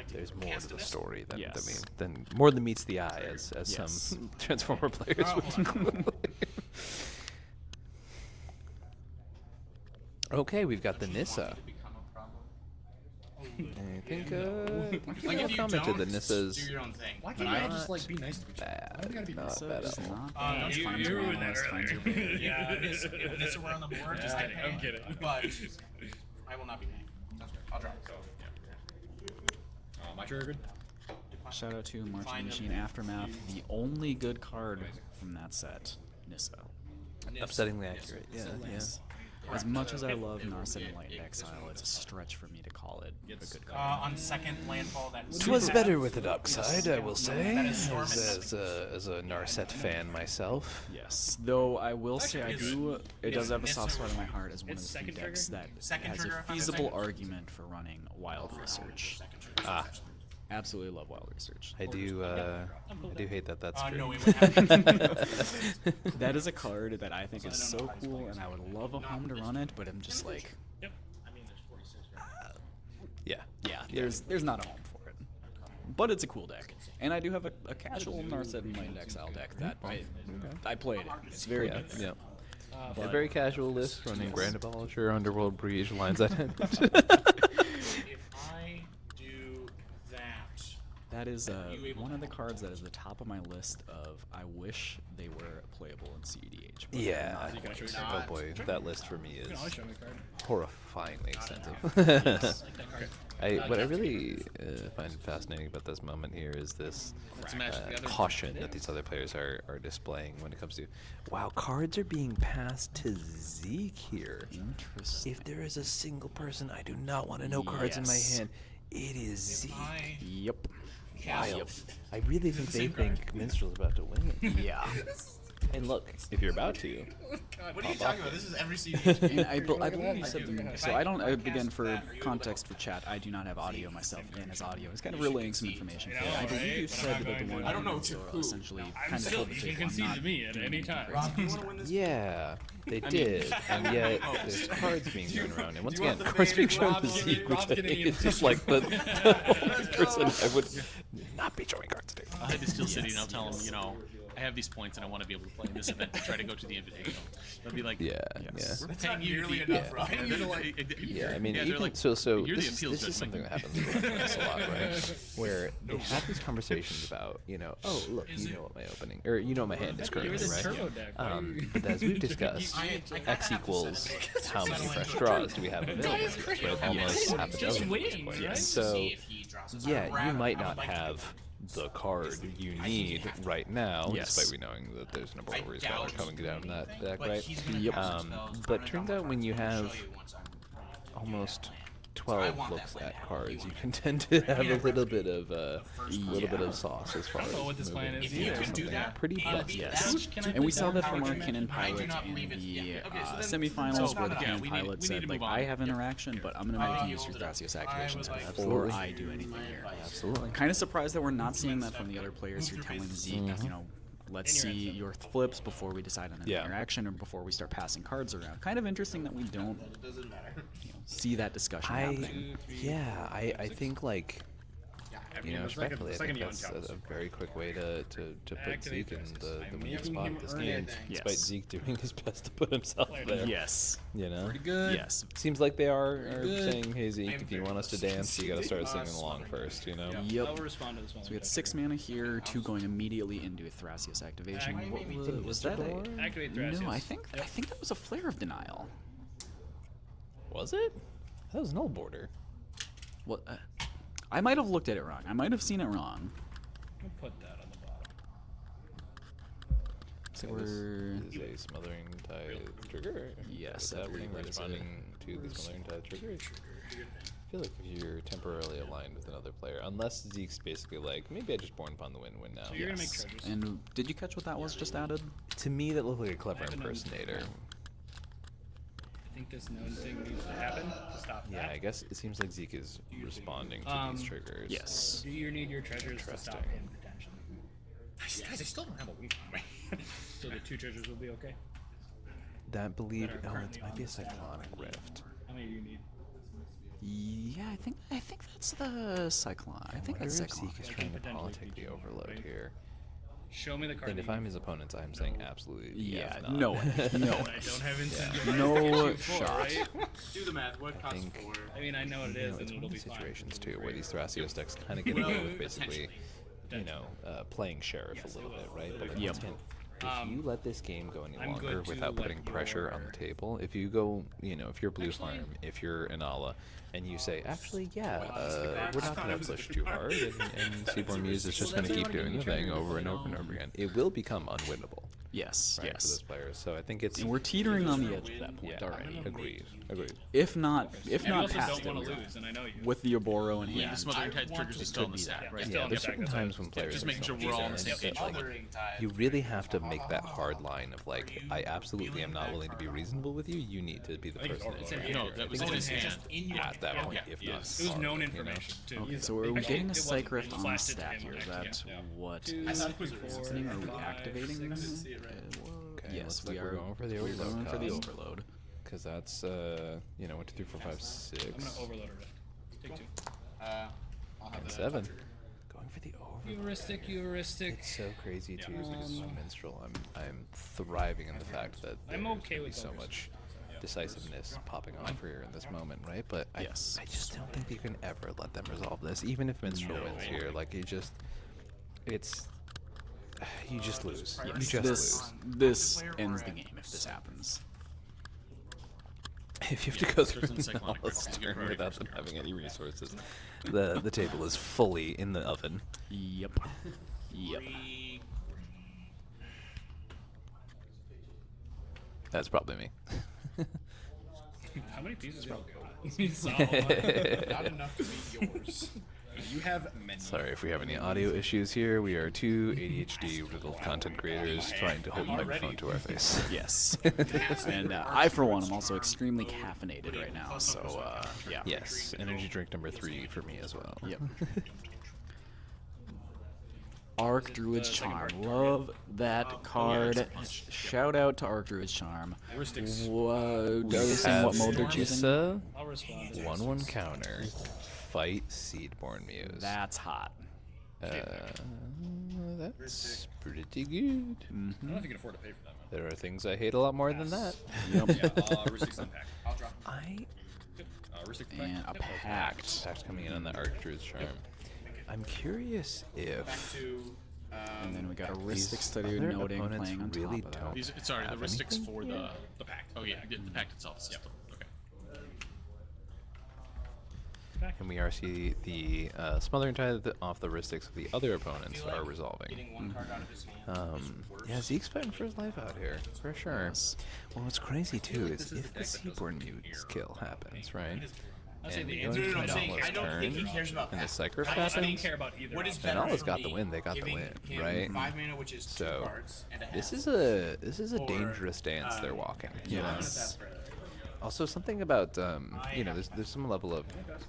there's more to the story than Yes. than more than meets the eye, as Yes. some Transformer players would. Okay, we've got the Nissa. I think Like, I if you commented don't, that Nissa's do your own thing. Why But can't I you just like be nice to each other? Why do we gotta be not So bad it's at all. not bad. You Finds your ruined that analyst, finds your bait. Yeah, if this were on the board, just get I'm paid. kidding. But I will not be paying. Sounds good. I'll drop. My trigger good. Shout out to Marching Machine Aftermath, the only good card from that set, Nissa. Upsettingly accurate. Yeah, yeah. As much as I love Narset and Light Exile, it's a stretch for me to call it a good card. On second landfall, that's... Twas better with the dark side, I will say, as a Narset fan myself. Yes, though I will say it does have a soft spot in my heart as one of the few decks that has a feasible argument for running Wild Research. Absolutely love Wild Research. I do hate that that's true. No, we would have That is a card that I think is so cool, and I would love a home to run it, but I'm just like, Yeah. there's not a home for it. But it's a cool deck, and I do have a casual Narset and Light Exile deck that I played it. It's very good. Yeah. A very casual list running Grand Abolisher, Underworld Breach, Lines Identity. If I do that... That is one of the cards that is the top of my list of I wish they were playable in CEDH. but Yeah. not. Oh boy, that list for me is Show me a card. horrifyingly extensive. What I really find fascinating about this moment here is this caution that these other players are displaying when it comes to, wow, cards are being passed to Zeke here. Interesting. If there is a single person I do not want to know cards in my Yes. hand, it is Zeke. Yep. Wild. I really think they think Minstrel's about to win. Yeah. And look, if you're about to, What are you talking about? This is every CDH. And I believe you said so. I don't. Again, for context for chat, I do not have audio myself. Again, as audio is kind of relaying some information. For it. I believe you said that the one I don't know to who. essentially I'm kind of still, told the you can table, I'm concede not to me at doing any anything time. crazy. You want to win this? yeah, they did, and yet there's cards being thrown around, and once again, cards being shown to Zeke, which I think is just like the person I would not be showing cards to. I'll head to Steel City and I'll tell them, you know, I have these points and I want to be able to play in this event to try to go to the Invitational. They'll be like, Yeah, we're paying you to be, enough, Rob. paying you to like, yeah. I mean, they're even like, so you're the this appeals is judge, something like- that happens with us a lot, right? Where they have these conversations about, you know, oh look, you know what my opening, or you know what my hand is currently, You're the right? turbo deck. Why are you- But as we've discussed, X equals how many fresh draws do we have available? Right? Almost half a dozen at this point. right? So yeah, you might not have the card you need right now, Yes. despite we knowing that there's a number of Scholar coming down that deck, right? But turns out when you have almost 12 looks at cards, you can tend to have a little bit of sauce as far I as don't know what this plan moving is into either. something pretty blunt. Yes. And we saw that from our Cannon pilot in the semifinals, where the Cannon pilot said, like, I have interaction, but I'm going to make you use your Thrasios activations before I do anything here. Absolutely. Kind of surprised that we're not seeing that from the other players who are telling Zeke, you know, let's see your flips before we decide on an interaction or before we start passing cards around. Kind of interesting that we don't see that discussion happening. I think, like, you know, respectfully, I second think you that's untap a very quick way to put Activate Zeke in the winning making spot him of this earn game, it. despite Yes. Zeke doing his best to put himself there. Yes. You know? Yes. Seems like they are saying, hey Zeke, if you want us to dance, you gotta start singing along first, you know? I Yep. will respond to this one. So we had 6 mana here, 2 going immediately into a Thrasios activation. What was that? Activate Thrasios. No, I think that was a Flare of Denial. Was it? That was null border. What? I might have looked at it wrong. I might have seen it wrong. We'll put that on the bottom. So This we're is a Smothering Tide trigger. Yes, Is I that believe happening? that is Responding to the Smothering Tide trigger. I feel like if you're temporarily aligned with another player, unless Zeke's basically like, maybe I just born upon the win now. So you're gonna make yes. treasures. And did you catch what that was just added? To me, that looked like a clever I have an impersonator. I think this known thing needs to happen to stop Yeah, that. I guess it seems like Zeke is responding to these triggers. Yes. Do you need your treasures to stop Interesting. him potentially? Guys, I still don't have a week on me. So the 2 treasures will be okay? That believe That are oh, it currently might be a on the cyclonic rift. How many do you need? Yeah, I think that's the Cyclone. I think wonder that's if Cyclone. Zeke is I trying to think potentially politic the PG, overload right? here. Show me the card. And if that you I'm his opponent, I'm saying absolutely Yeah, not. no way, no I way. don't have instant. No Four, shot. right? Do the math. What costs think- 4? I mean, I know what it You know, is, and it's one it'll of be these fine. situations too where these Thrasios decks kind of get away with basically, you know, playing sheriff a little bit, right? But Yep. if you let this game go any I'm longer good to without let putting pressure on the table, if you go, you know, if you're Blue Farm, if you're Inalla, and you say, actually, yeah, we're not going to push too hard, and Seaborn Muse is just going to keep doing the thing over and over and over again, it will become unwinnable. Yes, right, for yes. those players. So I think it's And we're teetering on the edge of that point yeah, already. agreed. If not You also past don't want it, to lose, and I know you. with the Oboro in Yeah, the hand. smothering tide triggers is still on the stack. Right. Yeah, there's certain times when players Just are making so sure much we're all on the easier same that, page. like, you really have to make that hard line of like, I absolutely am not willing to be reasonable with you. You need to be the person. No, that was in his hand. At that point, Yeah. if Yeah. not, It was known harder, information too. Okay, so are we Actually, getting a it wasn't. Psych It Rift on the flashed it to stack him here? on Is accident. that what Two, is four, happening? Are we five, activating? six. Okay, Yes, looks we like are. we're going for the We're overload. going for the cost. overload. Because that's, 1, 2, 3, 4, 5, 6, I'm gonna overload a rift. Take 2. I'll have and the 7. Going for the overload. Heuristic, heuristic. It's so crazy too. Because Minstrel, I'm thriving in the fact that I'm there's okay gonna be with so overs. much decisiveness popping off for you in this moment, right? But Yes. I just don't think you can ever let them resolve this, even if Minstrel wins here. Like you just lose. You just lose. This ends the game if this happens. If you have to go through There's some cyclonic Innalla's rift. turn without them having any resources, the table is fully in the oven. Yep. Yep. That's probably me. How many pieces you have? Not enough to be yours. You have many. Sorry if we have any audio issues here. We are two ADHD riddled content creators trying to hold the microphone to our face. Yes. And I, for one, am also extremely caffeinated right now. So, yeah. Yes, energy drink number 3 for me as well. Yep. Arc Druid's Charm. Love that card. Shout out to Arc Druid's Charm. Are they saying what mode they're choosing? I'll respond. 1/1 counter. Fight Seedborn Muse. That's hot. That's pretty good. I don't know if you can afford to pay for that, man. There are things I hate a lot more than that. Yep. Yeah, Rustic's unpacked. I'll drop it. Rustic And a pact. Pact coming in on the Arc Druid's Charm. I'm curious if To, And then we got a these Ristic Study other noting opponents playing on really top of don't that. These, sorry, the have Ristics anything for yet? the pact. Oh yeah, the pact itself is system. Okay. And we are see the Smothering Tide off the Ristics of the other opponents are resolving. getting one card out of his hand. Yeah, Zeke's fighting for his life out here, for sure. Well, what's crazy too is if the Seedborn Muse kill happens, right? I'd say And the we go answer into I'm saying, Innalla's I don't think he turn, cares about and the that. Cycrypt I don't happens, care about either. What is of better them. Innalla's for got the me, win, they got the giving win, him right? 5 mana, which is 2 So, cards and a half. this is a Or, dangerous dance they're walking. You know? Yes. Also, something about there's some level of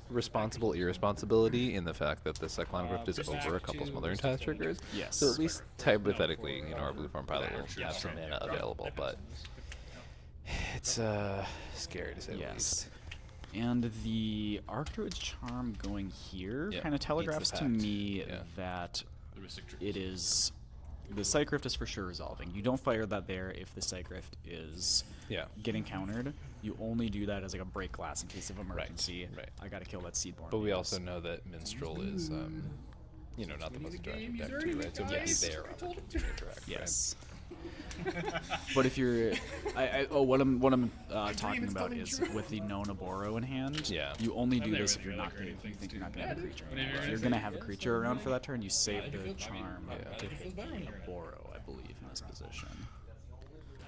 responsible irresponsibility in the fact that the Cyclonic Rift is over a couple Smothering Tide triggers. Yes. So at least hypothetically, our Blue Farm pilot will have some mana available, but it's scary to say the Yes. least. And the Arc Druid's Charm going here Yeah, kind of beats the telegraphs to pact. me Yeah. that The Ristic triggers. it is the Psych Rift is for sure resolving. You don't fire that there if the Psych Rift is Yeah. getting countered. You only do that as like a break glass in case of emergency. right. I gotta kill that Seedborn. But we Muse. also know that Minstrel is, not the most interactive deck too, right? So Yes. maybe their opportunity to interact, Yes. But if you're, what I'm talking about is with the known Oboro in hand. Yeah. You only do never this if really you're like not going. creating You think things you're not going to have a creature. Whenever If you're you're in going to a have a creature around for that turn, you save the feel- charm Yeah. to hit Oboro, I believe, in this position.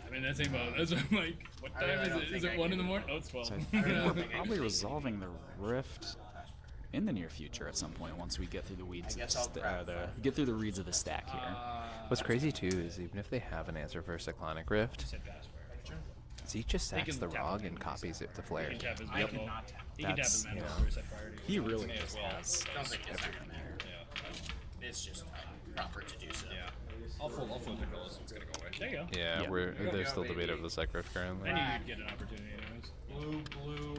I mean, that's about. That's I'm like, what time is it? Is it 1 in the morning? Oh, it's 12. So I think we're probably resolving the rift in the near future at some point once we get through the weeds. guess I'll grab Get through the reeds of the stack here. What's crazy too is even if they have an answer for Cyclonic Rift, Said password. Zeke just They sacks can the tap Rog it. and copies it to Flare. He can tap his I mental. cannot tap. He can tap his That's, mental yeah. for set priority. He really As just well. has Sounds like it's everything here. Yeah. It's just proper to do so. Yeah. I'll full pick this. It's gonna go away. There you go. Yeah, Yeah. there's still debate over the Cycrypt currently. I knew you'd get an opportunity anyways. Blue,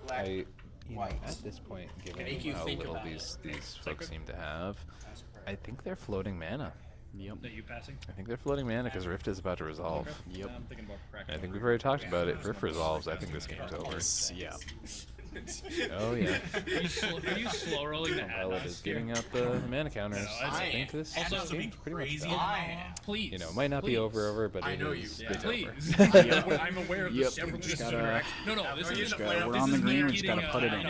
black. White. At this point, given make you how think little about these folks seem to have, I think they're floating mana. Yep. That you passing? I think they're floating mana because Rift is about to resolve. Yep. I'm thinking about cracking. And I think we've already talked about it. If Rift resolves, I think this game's over. Yeah. Oh yeah. Are you slow rolling the Pilot is getting out the mana counters. I think this game's pretty much done. Please. You know, it might not be over, but it is. It's Please. over. I'm aware of the several interactions. No, this is We're on the green. We just gotta put it in.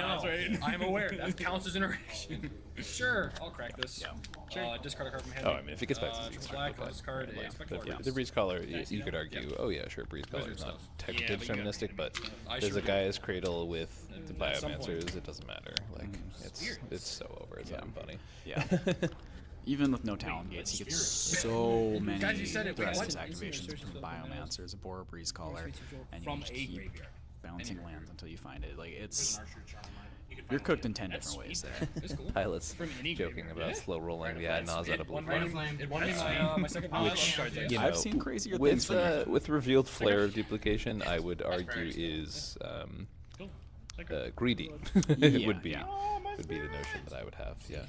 I'm aware. That counts as interaction. Sure, I'll crack this. Sure. Discard a card from hand. Oh, I mean, if it gets back to Zeke's black, fine. discard a spectral. The Breeze Collar, you could argue, oh yeah, sure, Breeze Collar is not technically deterministic, but there's a Gaia's Cradle with the Biomancers, it doesn't matter. Like, it's so over, it's not funny. Yeah. Even with no talent gates, he gets so many Thras activations from Biomancers, Bora Breeze Collar, and you just keep bouncing lands until you find it. Like, it's... You're cooked in 10 different ways there. Pilot's joking about slow rolling the ad nauseam out of blue flame. It won me my second card. You know, I've seen crazier things with revealed flare of duplication, I would argue is greedy. It would be the notion that I would have. Yeah.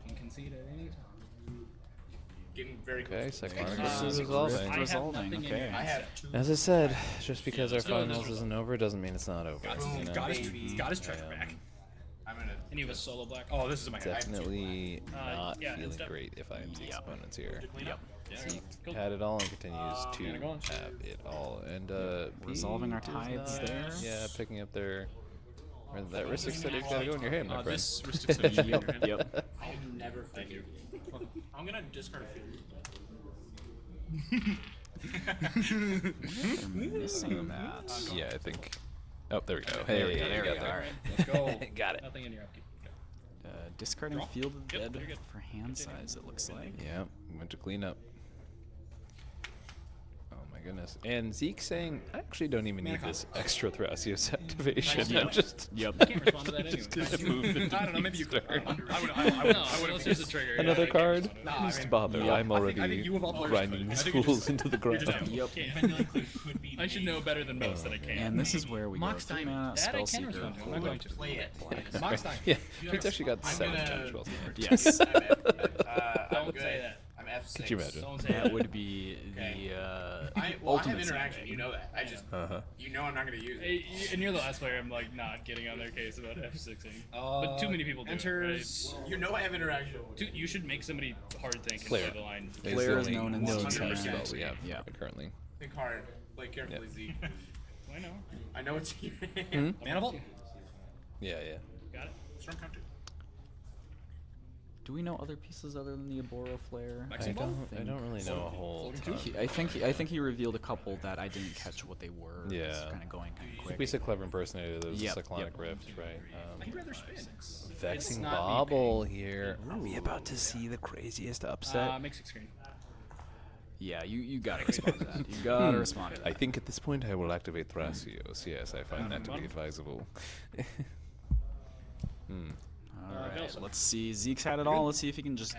Can concede at any time. Okay, Cyclonicus is resolving. Okay. As I said, just because our finals isn't over doesn't mean it's not over. You know? He's got his treasure back. And he was solo black. Oh, this is my definitely not feeling great if I am Zeke's opponents here. Zeke had it all and continues to have it all. And resolving our tides there. Yeah, picking up their... That Rhystic Study's gotta go in your hand, my friend. This Rhystic Study. Yep. I'll never forget. I'm gonna discard a field. They're missing that. Yeah, I think. Oh, there we go. Hey, there we go. All right, let's go. Got it. Nothing in your upkeep. Discarding Field of the Dead for hand size, it looks like. Yeah, went to clean up. Oh my goodness. And Zeke saying, I actually don't even need this extra Thrasios activation. I'm just... I can't respond to that anyway. I don't know, maybe you could. I would have used the trigger. Another card? Who's to bother? I'm already grinding these fools into the ground. I should know better than most that I can. And this is where we go 3 mana Spell Seeker. I'm not going to play it. Mox time. Yeah, Pete's actually got 7 spells. Yes. Don't say that. I'm F6. Could you imagine? That would be the I ultimate have interaction, you know that. I just, you know I'm not going to use it. And you're the last player I'm like not getting on their case about F6ing. But too many people do enters, right? You know I have interaction. You should make somebody hard think and play the line. Flare is known in known spells we have currently. Think hard. Play carefully, Zeke. I know. I know it's in your hand. Mana Vault? Yeah. Got it. Strong counter. Do we know other pieces other than the Abora Flare? I don't really know a whole ton. I think he revealed a couple that I didn't catch what they were. Yeah. Kind of going kind of quick. Piece of Clever Impersonator, there's a Cyclonic Rift, right? I'd rather spin. Vexing Bobble here. Are we about to see the craziest upset? Make 6 green. Yeah, you gotta respond to that. You gotta respond to that. I think at this point I will activate Thrasios. Yes, I find that to be advisable. Alright, let's see. Zeke's had it all. Let's see if he can just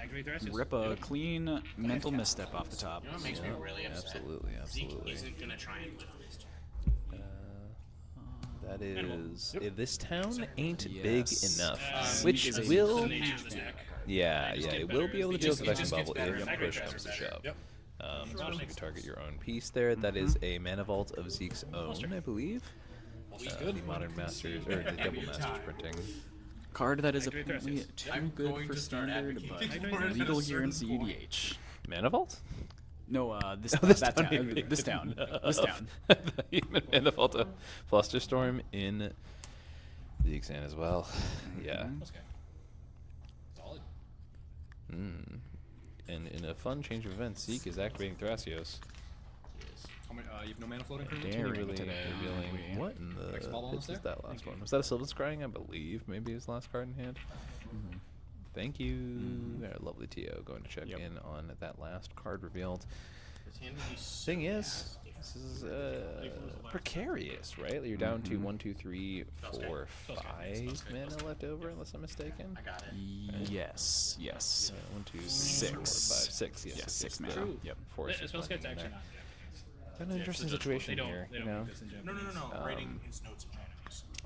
rip a clean mental misstep off the top. You know what makes me really upset? Absolutely. Zeke isn't going to try and lift this. That is... this town ain't big enough. Which will... Yeah, it will be able to deal with the Vexing Bubble if push comes to shove. Especially if you target your own piece there. That is a Mana Vault of Zeke's own, I believe. The Modern Masters, or the Double Masters printing. Card that is apparently too good for standard, but legal here in CEDH. Mana Vault? No, this town. Mana Vault of Flusterstorm in the exam as well. Yeah. Solid. And in a fun change of events, Zeke is activating Thrasios. You have no mana floating currently? Really revealing what in the hits is that last one? Was that a Sylvan Scrying? I believe maybe his last card in hand. Thank you, our lovely Tio, going to check in on that last card revealed. Thing is, this is precarious, right? You're down to 1, 2, 3, 4, 5 mana left over, unless I'm mistaken. I got it. Yes. 1, 2, 3, 6. 4, 5, 6. Yes, 6 mana. Yep. Force. Spell Scout's actually not. an interesting situation here, They you don't know? make this in No, Japanese. Rating his notes in Japanese.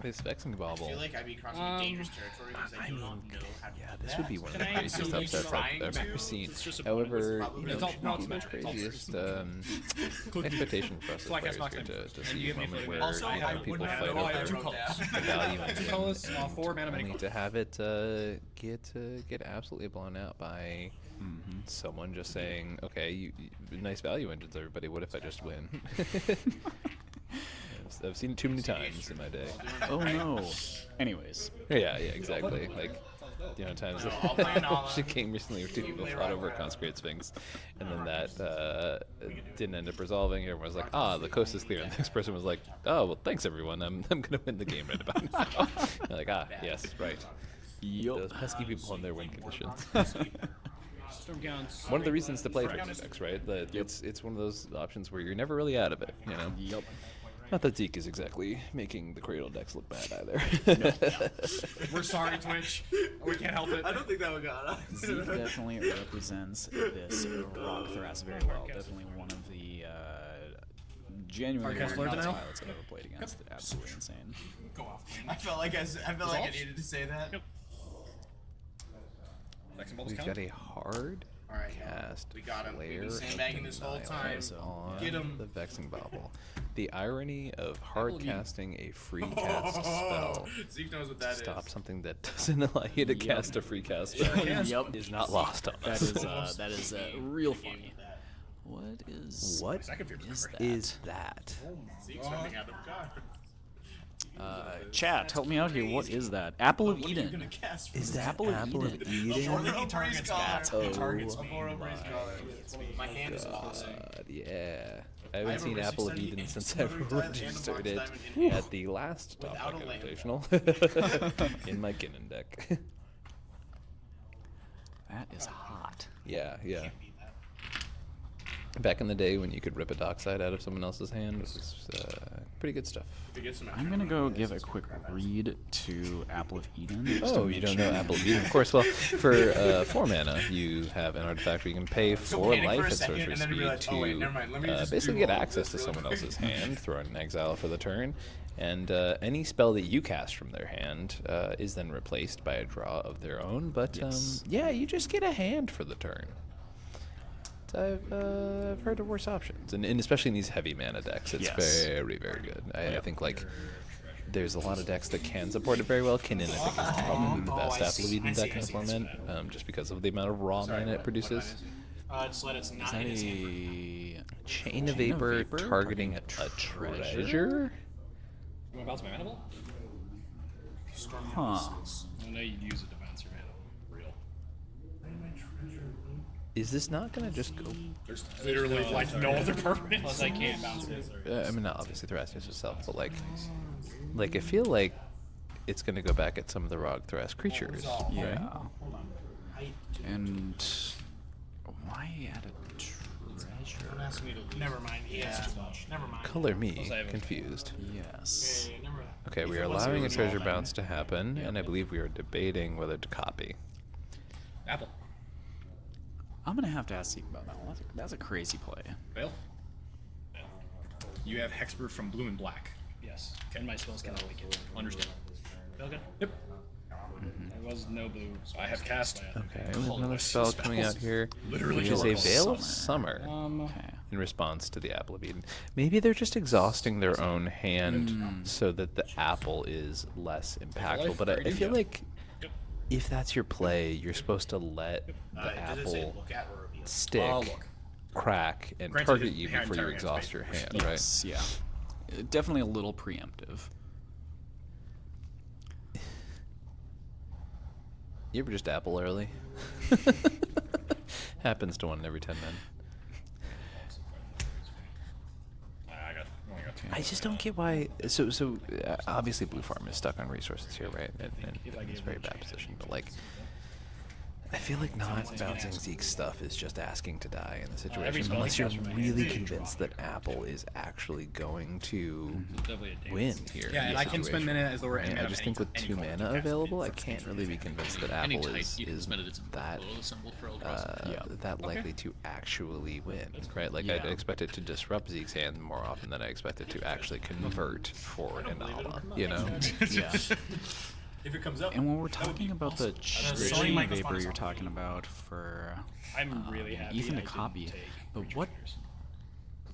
This Vexing I Bobble. feel like I'd be crossing dangerous territory because I do not know how to Yeah, do this that. would be one of the Can I craziest absolutely upsets trying I've to? ever seen. It's just a However, bonus. you know, It's all- it no, shouldn't be the it's metric. craziest expectation for us as Slack players Xbox here time. to And see you a give me moment for- where Also, you know, I people wouldn't fight have Oh, I known have two over colors. the value in Two win, colors, and 4 mana, only make to have it get absolutely blown out by someone just saying, "Okay, nice value engines, everybody. What if I just win?" I've seen it too many times in my day. Oh no. Anyways, Yeah, exactly. Like, the amount of times I'll play Inalla. she came recently where two people fought over a Consecrated Sphinx, and then that didn't end up resolving. Everyone was like, the coast is clear. And the next person was like, oh, well, thanks, everyone. I'm going to win the game right about now. You're like, yes, right. Those pesky people on their win conditions. Stormgowns. One of the reasons to play Vexing decks, right? That it's one of those options where you're never really out of it, you know? Yep. Not that Zeke is exactly making the Cradle decks look bad either. We're sorry, Twitch. We can't help it. I don't think that would got Zeke definitely represents this Rog-Thras very well. Definitely one of the genuinely Hardcast one of the flare best denial? pilots I've ever played against. Absolutely insane. Go off, Queen. I felt like I needed to say that. Yep. Vexing Bubbles We've count? got a hard All right, cast we got him. We've been flare sandbagging this whole time. on Get him. the Vexing Bobble. The irony of hard casting a free cast spell Zeke knows what to that is. stop something that doesn't allow you to cast a free cast spell Yep. is not lost on That us. is real funny. What is What Second favorite is card. that? is that? Zeke's running out of cards. Chat, help me out here. What is that? Apple of What are you gonna Eden. cast? Is that Apple of Apple of Eden. Eden? He targets That's me. he targets Oh me. My hand is closing. Yeah. I have haven't a seen Risk Apple of 70 Eden and since some I other type and a registered March it Diamond at the last Without a TopDeck land. Invitational in my Kinnan deck. That is hot. Yeah. Back in the day when you could rip a dockside out of someone else's hand, it was pretty good stuff. I'm gonna go give a quick read to Apple of Eden. just to Oh, you make don't sure. know Apple of Eden? Of course, well, for 4 mana, you have an artifact where you can pay 4 panic for life a at second, sorcery and then speed realize, oh, wait, never mind, let me to just basically do get all of access to this really someone quick. else's hand, throw in an exile for the turn, and any spell that you cast from their hand is then replaced by a draw of their own. But yeah, you just get a hand for the turn. I've heard of worse options, and especially in these heavy mana decks, it's Yes. very, very good. I think like there's a lot of decks that can support it very well. Kinnan, I think, is probably the best Apple of Eden deck in the format, just because of the amount of raw mana it produces. Just let it's not Is that in his hand. a Chain of Vapor targeting a treasure? You want to bounce my mana ball? Huh. I know you'd use it to bounce your mana. Real. Is this not gonna just go? There's literally like no other purpose. Plus I can't bounce it. I mean, not obviously Thrasios itself, but like I feel like it's gonna go back at some of the Rog-Thras creatures. Yeah. Right? And why add a treasure? Never mind. He has too much. Never mind. Color me confused. Yes. Okay, we are allowing a treasure bounce to happen, and I believe we are debating whether to copy. Apple. I'm gonna have to ask Zeke about that one. That's a crazy play. Fail. You have Hexproof from Blue and Black. Yes. And my spells cannot weaken. Understand. Feel good? Yep. There was no blue, so I have cast. Okay, we have another spell coming out here. Literally Which is a Oracle Veil of Summer Okay. in response to the Apple of Eden. Maybe they're just exhausting their own hand so that the apple is less impactful. But I feel like if that's your play, you're supposed to let the Does it say apple look at or reveal? stick, crack, and Granted, target his you hand before you entire hand's exhaust your basically- hand, right? Yes. Yeah. Definitely a little preemptive. You ever just apple early? Happens to one in every 10 men. I just don't get why. So obviously Blue Farm is stuck on resources here, right? And it's a very bad position. But like, I feel like not bouncing Zeke's stuff is just asking to die in the situation, spell unless he you're casts from really convinced that Apple is actually going to win here. Yeah, in and this I can spend situation. mana as the word. Right? I just think with 2 mana available, I can't really be convinced that Apple is that that likely to actually win, right? Like I'd expect it to disrupt Zeke's hand more often than I expect it to actually convert for Inalla, you know? Yeah. If it comes up. And when we're talking about the Chain Vapor you're talking about for I'm really happy. Ethan I to didn't copy, take but what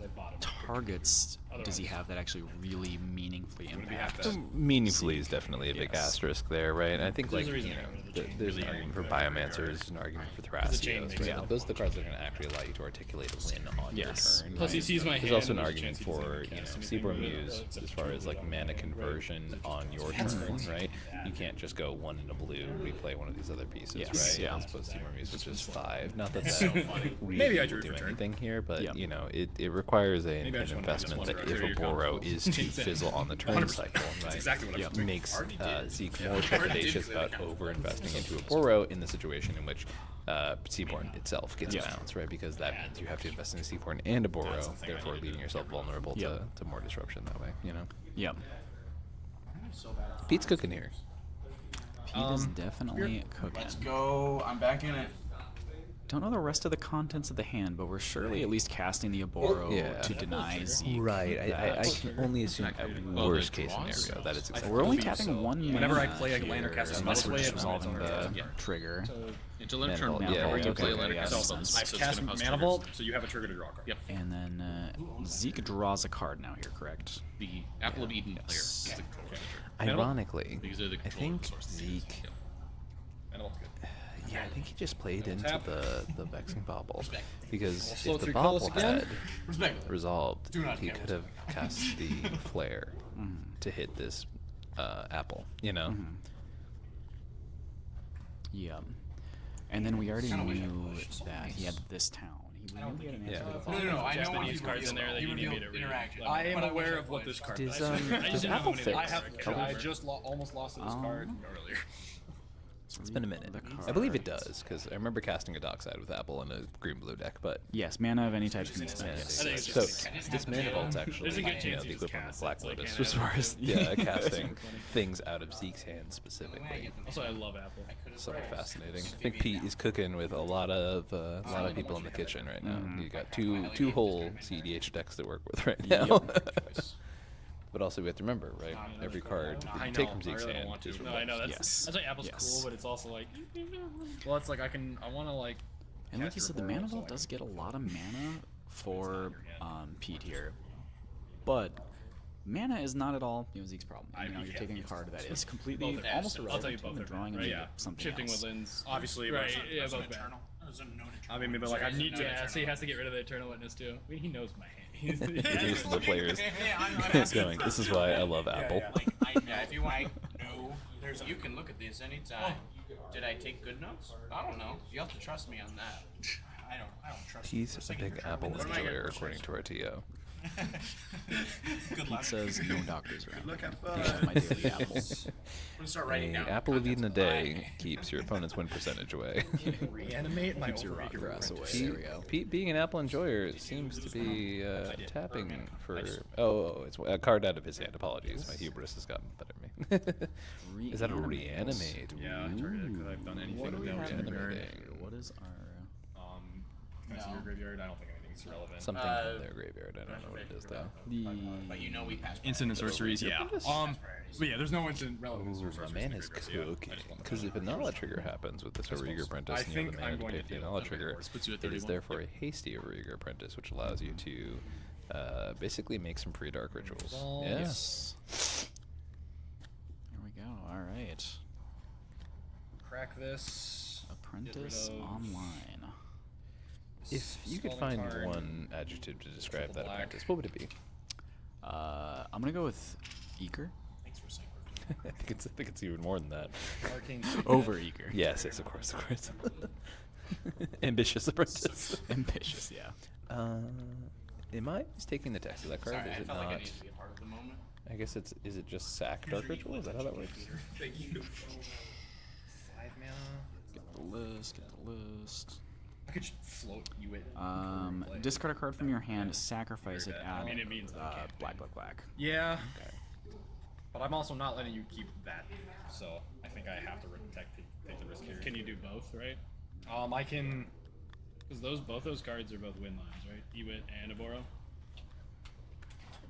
I bought him. targets does he have that actually really meaningfully impact? Meaningfully is definitely a big asterisk there, right? And I think like, There's a reason you I know, go to the chain. there's an argument for Biomancers, an argument for Thrasios, makes right? sense. Those are the cards that are going to actually allow you to articulate a win on your turn. Plus, he right? sees my hand. There's also an and argument there's a chance he for, doesn't you know, cast anything Seaborn with it, Muse except as far as like mana conversion on your turn, right? You can't just go 1 in a blue, replay one of these other pieces, right? Yeah. As opposed to Seaborn Muse, which is 5. Not that that really Maybe I will drew do for turn. anything here, but Yeah. you know, it requires an Maybe I just wanna investment just that one if a draw. Boro is to fizzle on the turn 100%. cycle, right? exactly what I was doing. Makes Zeke more trepidatious about over-investing into a Boro in the situation in which Seaborn itself gets bounced, right? Because that means you have to invest in a Seaborn and a Boro, therefore leaving yourself vulnerable to more disruption that way, you know? Yep. Pete's cooking here. Pete is definitely cooking. Let's go. I'm back in it. Don't know the rest of the contents of the hand, but we're surely at least casting the Aboro Yeah. to deny Zeke. Right, I that. can only assume at worst case scenario that is exactly We're only tapping one mana. Whenever I play a land or cast a spell, unless we're play just it, resolving it's the already- trigger. It's a limit turn. Manifold, yeah, You okay, play a land yeah, cast makes spell, sense. so I've it's cast gonna cost Mana triggers. Vault, so you have a trigger to draw a card. Yep. And then Zeke draws a card now here, correct? The Apple of Eden player is the control manager. Ironically, Because they're the I control of think the source. Zeke, Mana Vault's good. yeah, I think he just played into Tap. the Vexing Bobble. Because slow if the through Bobble Cullis again. had Respect. resolved, Do not he gamble. could have cast the Flare to hit this Apple, you know? Yeah. And then we already knew that he had this town. He knew he had an answer to the No, I know Japanese what he cards in there that you need me to read. interaction. I am But aware wish of what this card Does, does. I just does didn't know Apple how many fix? I have. I just almost lost to this card earlier. It's been a minute. The I believe it cards. does, because I remember casting a Dockside with Apple in a green-blue deck, but Yes, mana of any type can be spent. mana Yes. I think it's so just this mana vault's actually There's a good you know, chance the you just equivalent of cast Black it, like, Lotus hand as out. far as casting things out of Zeke's hand specifically. Also, I love Apple. So fascinating. I think Pete is cooking with a lot of people in the kitchen right now. You got two whole CEDH decks to work with right now. But also we have to remember, right? Every card that you take from Zeke's I really don't hand want to. is No, I know Yes. that's why Apple's Yes. cool, but it's also like Well, it's like I want to like. And like you cast said, the your mana Boro, vault so does get a lot of mana for Pete here, but mana is not at all Zeke's problem. You know, you're taking a card that is completely both almost I'll irrelevant tell you between both the are drawing bad, and right? maybe Yeah, something shifting else. woodlands. Obviously, Right, but- yeah, both bad. I mean, maybe like I need to. Yeah, so he has to get rid of the Eternal Witness too. I mean, he knows my hand. He's used to the players I'm going, this is why I love Apple. Yeah, if you want to know, you can look at this anytime. Did I take good notes? I don't know. You have to trust me on that. I don't trust He's a big Apple enjoyer according to our TO. Pete says no doctors around. Look at These are my daily apple. I'm gonna start writing A down. apple of Eden a day keeps your opponent's win percentage away. Reanimate my Keeps your overeager Rog-Thras away. apprentice. There we go. Pete being an Apple enjoyer seems to be tapping for. Oh, it's a card out of his hand. Apologies, my hubris has gotten the better of me. Is that a reanimate? Yeah, I targeted because I've done anything What do we without have in the reanimating. graveyard? What is our... Can I see your graveyard? I don't think anything's relevant. Something from their graveyard. I don't know what it is though. But you know we passed. Instant and sorceries, yeah. But yeah, there's no instant relevance. Ooh, my man is cooking. Because if a Inalla trigger happens with this Overeager Apprentice, I and you have the think mana I'm to going pay to for the do Inalla it. trigger, puts you at it is 31. therefore a hasty Overeager Apprentice, which allows you to basically make some free dark rituals. Yes. Here we go. All right. Crack this. Apprentice of- online. If you could Scalding find card. one adjective to describe that Black. apprentice, what would it be? I'm gonna go with eager. I think it's even more than that. Arcane Over eager. Yes, of course. Ambitious apprentice. Ambitious, yeah. Am I mistaking the text of that card? Sorry, Is I it felt like I not? needed to be a part of the moment. I guess is it just sack dark ritual? Is that how that works? 5 mana. list. Get the list. I could just float you it. Discard a card from your hand, sacrifice it, add I mean, it means that can't black. Yeah. Okay. But I'm also not letting you keep that, so I think I have to take the risk here. Can you do both, right? I can. Because both those cards are both win lines, right? Ewit and Aboro.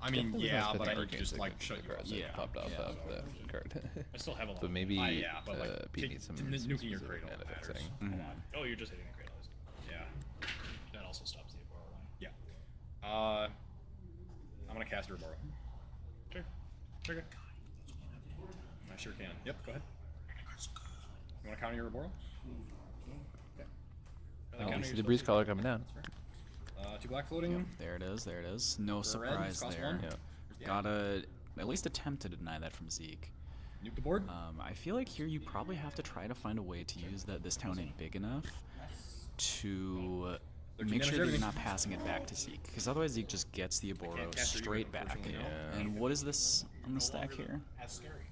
I mean, yeah, but I need to Arcane just like Signature shut you cards up. that popped off of that card. I still have a lot. But maybe yeah, but like Pete needs some nuking your specific cradle mana matters. fixing. Oh, you're just hitting a cradle. Yeah. That also stops the Aboro line. Yeah. I'm gonna cast your Aboro. Sure. Trigger. I sure can. Yep. Go ahead. You wanna counter your Aboro? Oh, it's the debris collar coming down. 2 black floating. Yep, there it is. No For red, surprise cost there. 1. Yeah. Gotta at least attempt to deny that from Zeke. Nuke the board. I feel like here you probably have to try to find a way to use that this town ain't big enough to make sure that you're not passing it back to Zeke, because otherwise Zeke just gets the Aboro straight back. And what is this on the stack here? That's scary.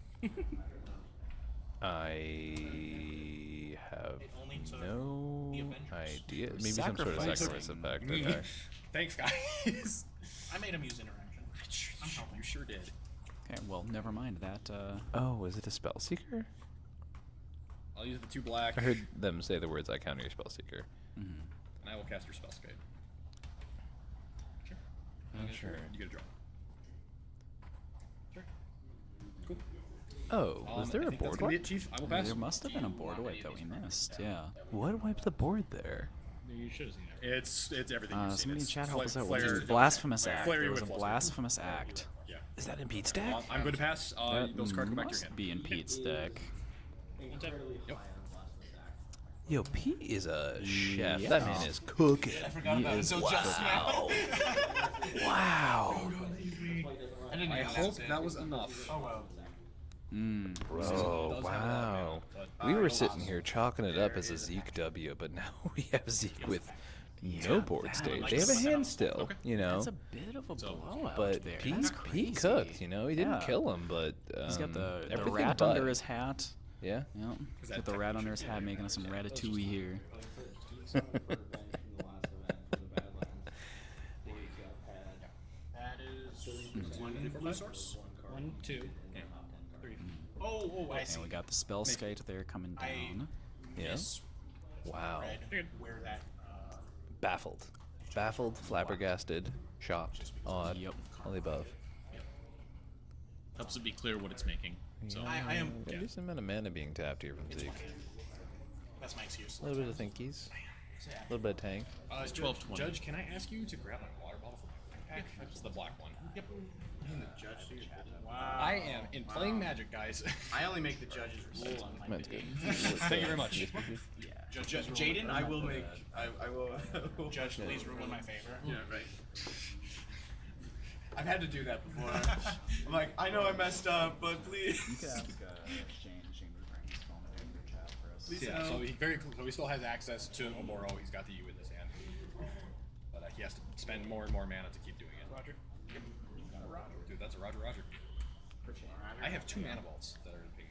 I have only took no the Avengers. idea. Maybe some sort of sacrifice effect. Okay. Thanks, guys. I made him use interaction. I'm helping. You sure did. Okay, well, never mind that. Oh, is it a spell seeker? I'll use the 2 black. I heard them say the words "I counter your spell seeker." And I will cast your spell skate. Sure. Sure. You get a draw. Sure. Cool. Oh, was there I a think that's board gonna be wipe? it, Chief. I will pass. There must have been a board wipe that we missed. Yeah. What wiped the board there? You should have seen that. It's everything you've seen. Somebody in It's chat help us out. flare- What is it? Blasphemous act. Flare There you was a with fluster. blasphemous act. Yeah. Is that in Pete's deck? I'm going to pass. That Those cards go back to your must hand. be in Pete's deck. Yep. Yo, Pete is a chef. Yeah. That man is cooking. I forgot He about is it until just now. Wow. I didn't I even hope notice it. that was enough. Oh well. Bro, wow. We were sitting here chalking it up as a Zeke W, but now we have Zeke with no board state. They have a hand still, you know. That's a bit of a blowout But there. Pete, That's Pete crazy. cooked, you know. He didn't Yeah. kill him, but He's got the everything rat but. under his hat. Yeah. Yep. Got the rat under his hat, making us some ratatouille here. That is one blue source. 1, 2, 3. Oh, I see. And we got the spell skate there coming down. Yeah. Miss Wow. red where that Baffled. Baffled, flabbergasted, shocked, odd, Yep. all the above. Helps it be clear what it's making. So I am. A decent amount of mana being tapped here from Zeke. That's my excuse. A little bit of thinkies. A little bit of tank. it's 12-20. Judge, can I ask you to grab my water bottle from my backpack? It's the black one. Yep. Judge, dude. Wow. I am in playing Magic, guys. I only make the judge's rule on my That's good. Thank you very much. Judge Jaden, I will make. I will. Judge, please rule in my favor. Yeah, right. I've had to do that before. I'm like, I know I messed up, but please. Please Yeah, help. so he still has access to Aboro. He's got the U in his hand, but he has to spend more and more mana to keep doing it. Roger. Yep. Dude, that's a Roger. I have 2 mana vaults that are in pink.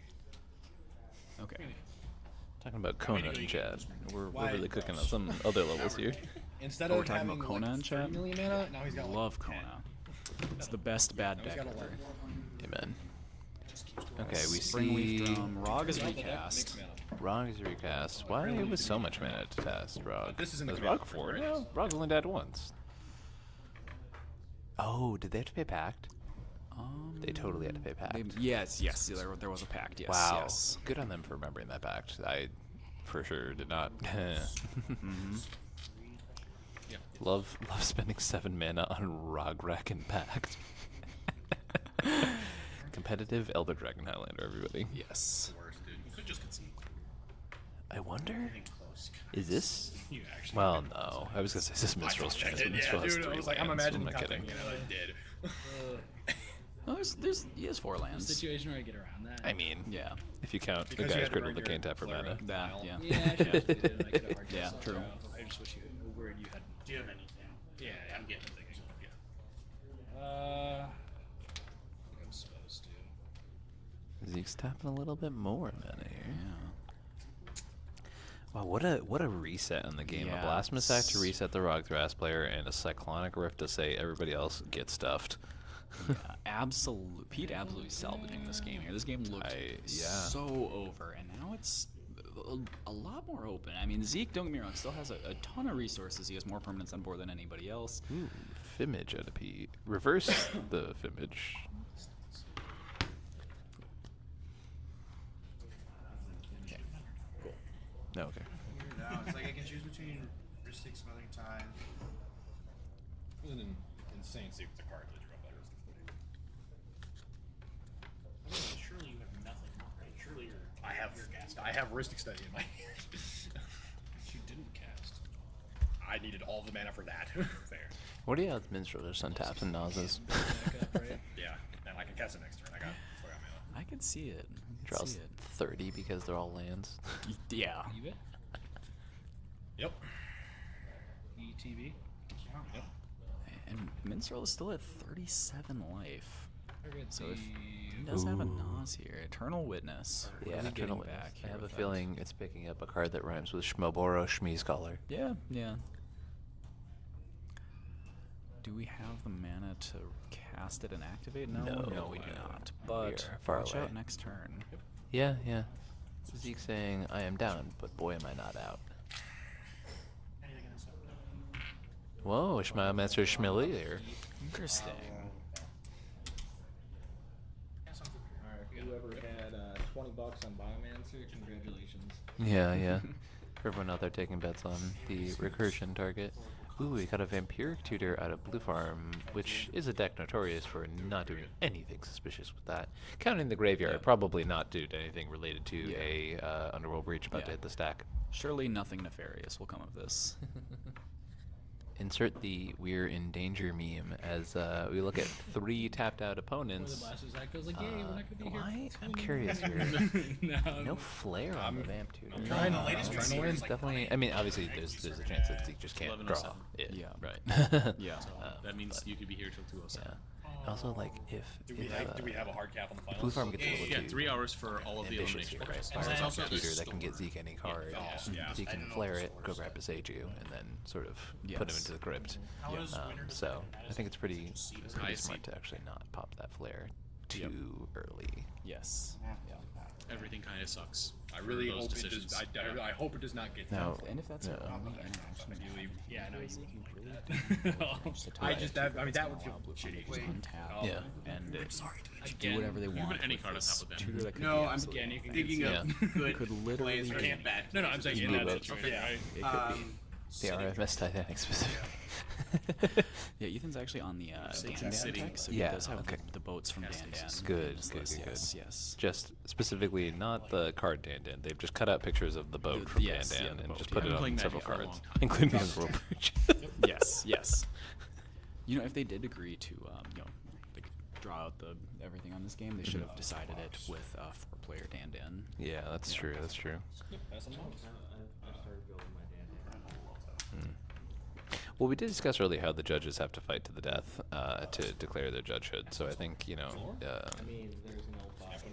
Okay. Talking about Kona and Chad. We're really cooking on some other levels here. Instead Oh, of we're talking having about Kona and 30 Chad? million mana, now he's got Love like 10. Kona. It's the best bad Now he's deck got ever. 11. Amen. Okay, we Springleaf see Drum. Rog is Throughout the deck, recast. mixed mana. Rog is recast. Why with so much mana to cast Rog? This is in the Was command Rog for 4 right? now? Rog's only died once. Oh, did they have to pay Pact? They totally had to pay Pact. Yes. There was a pact. Yes. Wow. Yes. Good on them for remembering that Pact. I for sure did not. Love spending 7 mana on Rog-Rack and Pact. Competitive Elder Dragon Highlander, everybody. Yes. Worst, dude. You could just concede. I wonder, Close. is this? You actually. Well, no. I was gonna say, is this Minstrel's chance? But Minstrel has 3 I was like, I'm lands. imagining I'm not kidding. something, I did. Well, he has 4 lands. Situation where I get around that. I mean, Yeah. if you count the Because you guy's had to Cradle burn that can't your tap for flare mana. up. That. File. Yeah. Yeah, I actually did. I could have hard Yeah, cast true. it. I just wish a word you had. Do you have anything? Yeah, I'm getting things. Yeah. I think I'm supposed to. Zeke's tapping a little bit more mana here. Yeah. Wow, what a reset on the game. Yeah. A Blasphemous Act to reset the Rog-Thras player, and a Cyclonic Rift to say everybody else get stuffed. Pete absolutely salvaging this game here. This game looked yeah. so over, and now it's a lot more open. I mean, Zeke, don't get me wrong, still has a ton of resources. He has more permanents on board than anybody else. Ooh, Fimage out of Pete. Reverse the Fimage. Okay, cool. No, okay. No, it's like I can choose between Ristic, Smothering Tide. It was an insane sequence of cards that drew up that Ristic Study. Surely you have nothing, right? Surely you're. I have Ristic Study in my hand. You didn't cast. I needed all the mana for that. Fair. What do you have with Minstrel? Just untaps and nauseas. Yeah, and I can cast it next turn. I got mana. I can see it. Draws 30 because they're all lands. Yeah. You bet. Yep. ETB. Yep. And Minstrel is still at 37 life. So if he Ooh. does have a Nas here, Eternal Witness. What are we getting Eternal Witness. back I here have a with that? feeling it's picking up a card that rhymes with Shmoboro Shmi Scholar. Yeah, yeah. Do we have the mana to cast it and activate? No, No, we do not. we But are far watch away. out next turn. Yeah, yeah. Zeke saying, I am down, but boy am I not out. Whoa, Master Schmilly there. Interesting. Whoever had $20 on Biomancer, congratulations. Yeah, yeah. For everyone out there taking bets on the recursion target. Ooh, we got a Vampiric Tutor out of Blue Farm, which is a deck notorious for not doing anything suspicious with that. Counting the graveyard, probably not do anything related to a Underworld Breach about to hit the stack. Surely nothing nefarious will come of this. Insert the "we're in danger" meme as we look at 3 tapped out opponents. Why? I'm curious here. No flare on the Vamp Tutor. trying to win. It's definitely. I mean, obviously, there's a chance that Zeke just can't draw 11:07. it. Yeah. Right. Yeah. That means you could be here till 2:07. Yeah. Also, like, if Do we have a hard cap on the finals? Blue Farm gets a little Yeah, too 3 hours for all of the ambitious elimination here, right? cards. Fire There's a also tutor the that can get storm. Zeke any card. yeah. Zeke can flare it, go grab a Seiju, and then sort of put him Yes. into the crypt. So I think it's pretty smart to actually not pop that flare too early. Yes. Everything kind of sucks. I really those hope decisions. it does. I hope it does not get Now, And if that's yeah. your only interaction, Ideally, Yeah, no, you I just that would feel shitty. untap. Yeah. And do Again, whatever they you can want. put any with card on this top of tutor that could No, be I'm absolutely again, you can thinking Yeah. of good Could literally plays be- versus bad. No, I'm saying in Blue that vote. situation, right? It could be. The RFS Titanic specific. Yeah, Ethan's actually on the Dan City. deck, so Yeah, he does have okay. the boats from Dan Dan. Good, Yes, good, good, yes, good. yes. Just specifically not the card Dan Dan. They've just cut out pictures of the boat from yes, Dan yeah, Dan the and boat, just yeah. put I've it been on playing several Magic for a cards, long time. including the Underworld Breach. Yes, yes. You know, if they did agree to, like, draw out everything on this game, they should have decided it with 4-player Dan Dan. Yeah, that's true. That's true. Well, we did discuss earlier how the judges have to fight to the death to declare their judgehood. So I think I mean, there's no thought.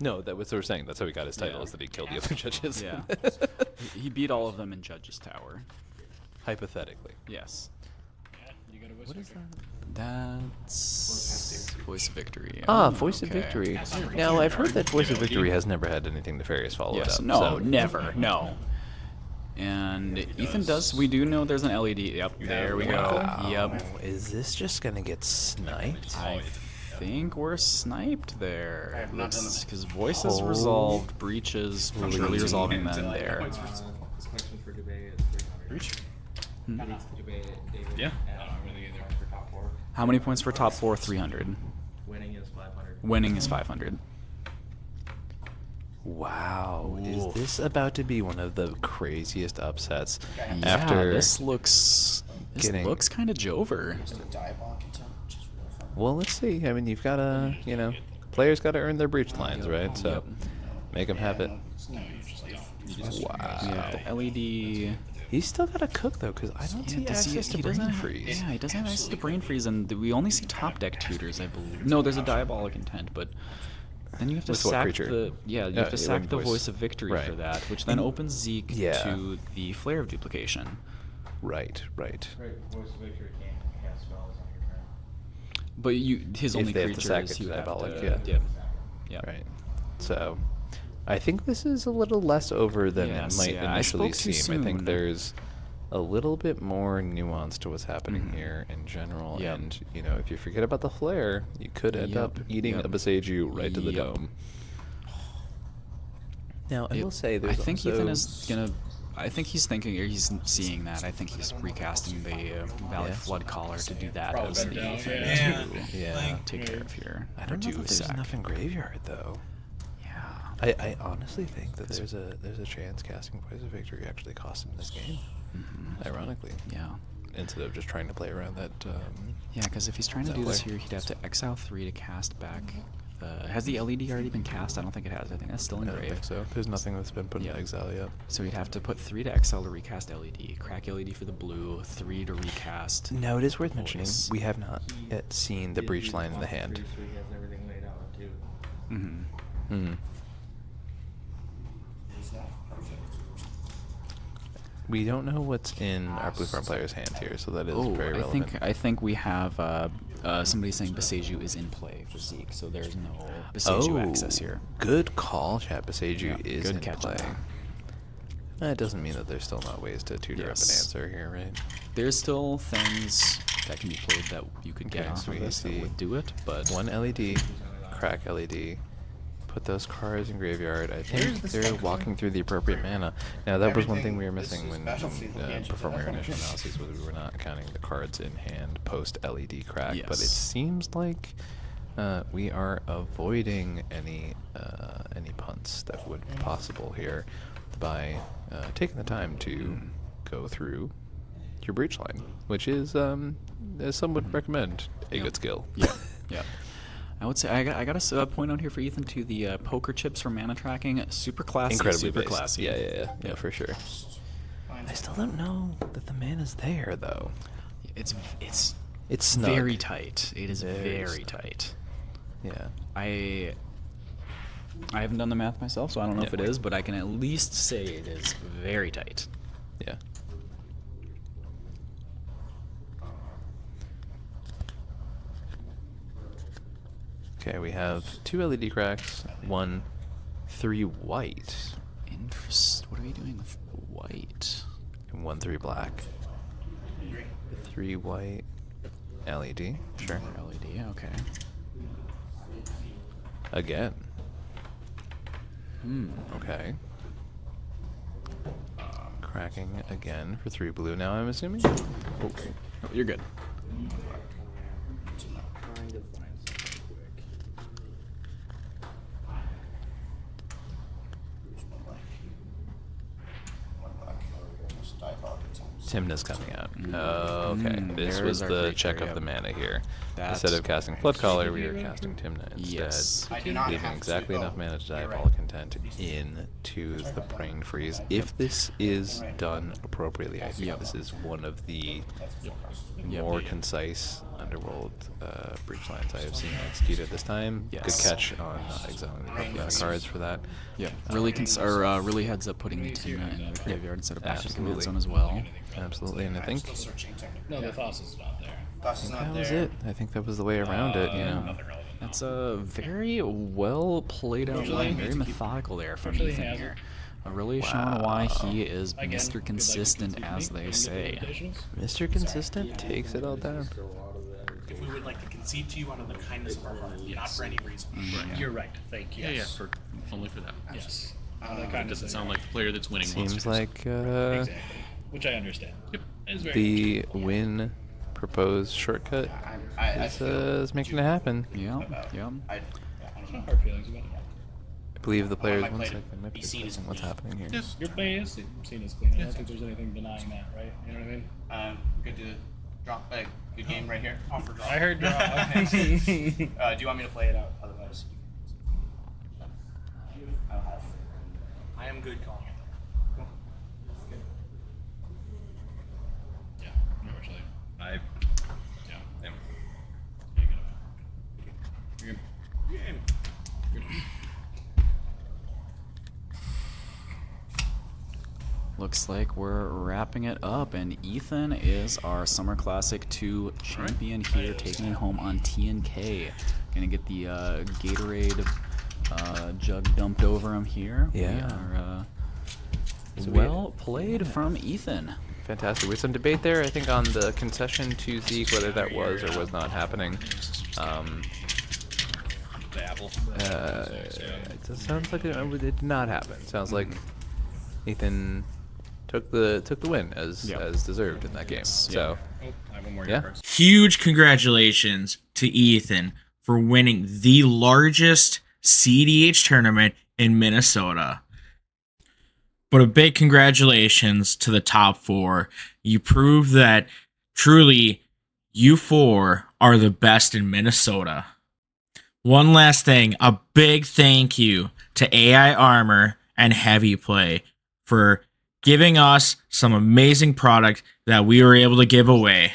no, that was what we're saying. That's how he got his title, Yeah. is that he killed the other judges. Yeah. He beat all of them in Judge's Tower. Hypothetically. Yes. Yeah, you got a What is that? That's Voice of Victory. Ah, Oh, Voice of okay. Victory. Now, I've heard that Voice of Victory has never had anything nefarious follow it Yes. up. No, so. never. No. And Ethan does. We do know there's an LED. Yep. There we go. Wow. Yep. Is this just gonna get sniped? I think we're sniped there. have not done Looks that. because voice is resolved, breaches, surely resolving them there. This question for debate is 300. Breach. Debate David. Yeah. For top 4. How many points for top 4? 300. Winning is 500. Winning is 500. Wow. Is Oof. this about to be one of the craziest upsets Yeah, after this looks getting- kind of Jover. Well, let's see. I mean, you've got to, players got to earn their breach lines, right? So make them have it. Wow. Yeah, the LED. He's still got to cook, though, because I don't see access to brain freeze. Yeah, he doesn't have access to brain freeze, and we only see top deck tutors, I believe. No, there's a diabolic intent, but Then you have to With what sack creature? the you have to sack the voice. voice of victory Right. for that, which then opens Zeke Yeah. to the Flare of Duplication. Right. Right, voice of victory can't cast spells on your turn. But his If only they have to creature sack is it he to would have Diabolic, to, yeah. Right. So, I think this is a little less over than Yes, it might yeah, I initially spoke too seem. I think soon. there's a little bit more nuance to what's happening here in general. Yep. And, you know, if you forget about the flare, you could end up eating a Beseiju right to the dome. Now, I will say there's I think also... Ethan is gonna. I think he's thinking, or he's seeing that. I think he's recasting the Valley Flood Collar to do that as the down, thing yeah. to Yeah. take care of here. I don't know to if there's sack. enough in graveyard, though. Yeah. I honestly think that there's a chance casting Voice of Victory actually costs him this game. Ironically. Yeah. Instead of just trying to play around that. Yeah, because if he's trying to that do this play. here, he'd have to exile 3 to cast back. Has the LED already been cast? I don't think it has. I think that's still I don't engraved. think so. There's nothing that's been put Yeah. in exile yet. So he'd have to put 3 to exile to recast LED, crack LED for the blue, 3 to recast. Now, it is worth mentioning, Voice. we have not yet seen the breach line in the hand. So he has everything laid out too. Mm-hmm. We don't know what's in our blue farm player's hand here, so that is very relevant. I think we have somebody saying Beseiju is in play for Zeke, so there's no Beseiju access here. Good call, chat. Beseiju Yeah, is good in catch on play. That doesn't mean that there's still not ways to tutor up an Yes. answer here, right? There's still things that can be played that you could get Okay, off so of we this that see would do it, but One LED, crack LED, put those cards in graveyard. I think they're walking through the appropriate mana. Now, that was one thing we were missing when performing our initial analysis, was we were not counting the cards in hand post LED crack, but it Yes. seems like we are avoiding any punts that would be possible here by taking the time to go through your breach line, which is, as some would recommend, a good skill. yeah, yeah. I would say I got a point out here for Ethan to the poker chips for mana tracking. Super classy, Incredibly super based. classy. Yeah, for sure. I still don't know that the mana's there, though. It's snug. very tight. It is very snug. tight. Yeah. I haven't done the math myself, so I don't know if it Yeah. is, but I can at least say it is very tight. Yeah. Okay, we have 2 LED cracks, 1, 3 white, What are we doing with white? and 1, 3 black. 3 white, LED, sure. LED, okay. Again. Okay. Cracking again for 3 blue now, I'm assuming? Okay. Oh, you're good. Trying to find something quick. Timna's coming out. Oh, okay. This there's was our the creature, check of yep. the mana here. That's- Instead of casting Flood Collar, we are casting Timna instead. Yes. I do not Leaving have exactly to. enough mana to Diabolic Intent into the Brain Freeze. If this is done appropriately, I think this is one of the more concise Underworld breach lines I have seen executed this time. Yes. Good catch on exiling the mana cards for that. Yeah. Really heads up putting the Timna in the graveyard instead of back to command Absolutely. zone as well. Absolutely, and I think No, the Thras is not there. that was it. I think that was the way around it, you know. Nothing relevant. That's a very well played out line, very methodical there from Actually Ethan has here. Really showing why he is Mr. Consistent, as they say. Mr. Consistent takes it all down. If we would like to concede to you out of the kindness of our heart, not for any reason. You're right. Thank you. Yeah, only for that. Yes. It doesn't sound like the player that's winning wants Seems to. like Exactly. Which I understand. Yep. It's very the win proposed shortcut is making it happen. Yeah, yeah. no hard feelings about it. I believe the players my 1 play second might be be seen as discussing what's clean. happening here. Yes. Your play is seen as clean. I don't think there's anything denying that, right? You know what I mean? Good to drop a good game right here. Offer drop. I heard draw. Do you want me to play it out? Otherwise, I'll have. I am good calling it. Cool. Yeah, unfortunately. Yeah, am. You're good. You're good. Looks like we're wrapping it up, and Ethan is our Summer Classic 2 champion here, taking it home on TNK. Gonna get the Gatorade jug dumped over him here. Yeah. Well played from Ethan. Fantastic. With some debate there, I think, on the concession to Zeke, whether that was or was not happening. The apple. It just sounds like it did not happen. Sounds like Ethan took the win as deserved in that game. So Oh, I have one more. Yeah. Cards. Huge congratulations to Ethan for winning the largest CDH tournament in Minnesota. But a big congratulations to the top 4. You proved that truly you 4 are the best in Minnesota. One last thing, a big thank you to AI Armor and Heavy Play for giving us some amazing product that we were able to give away.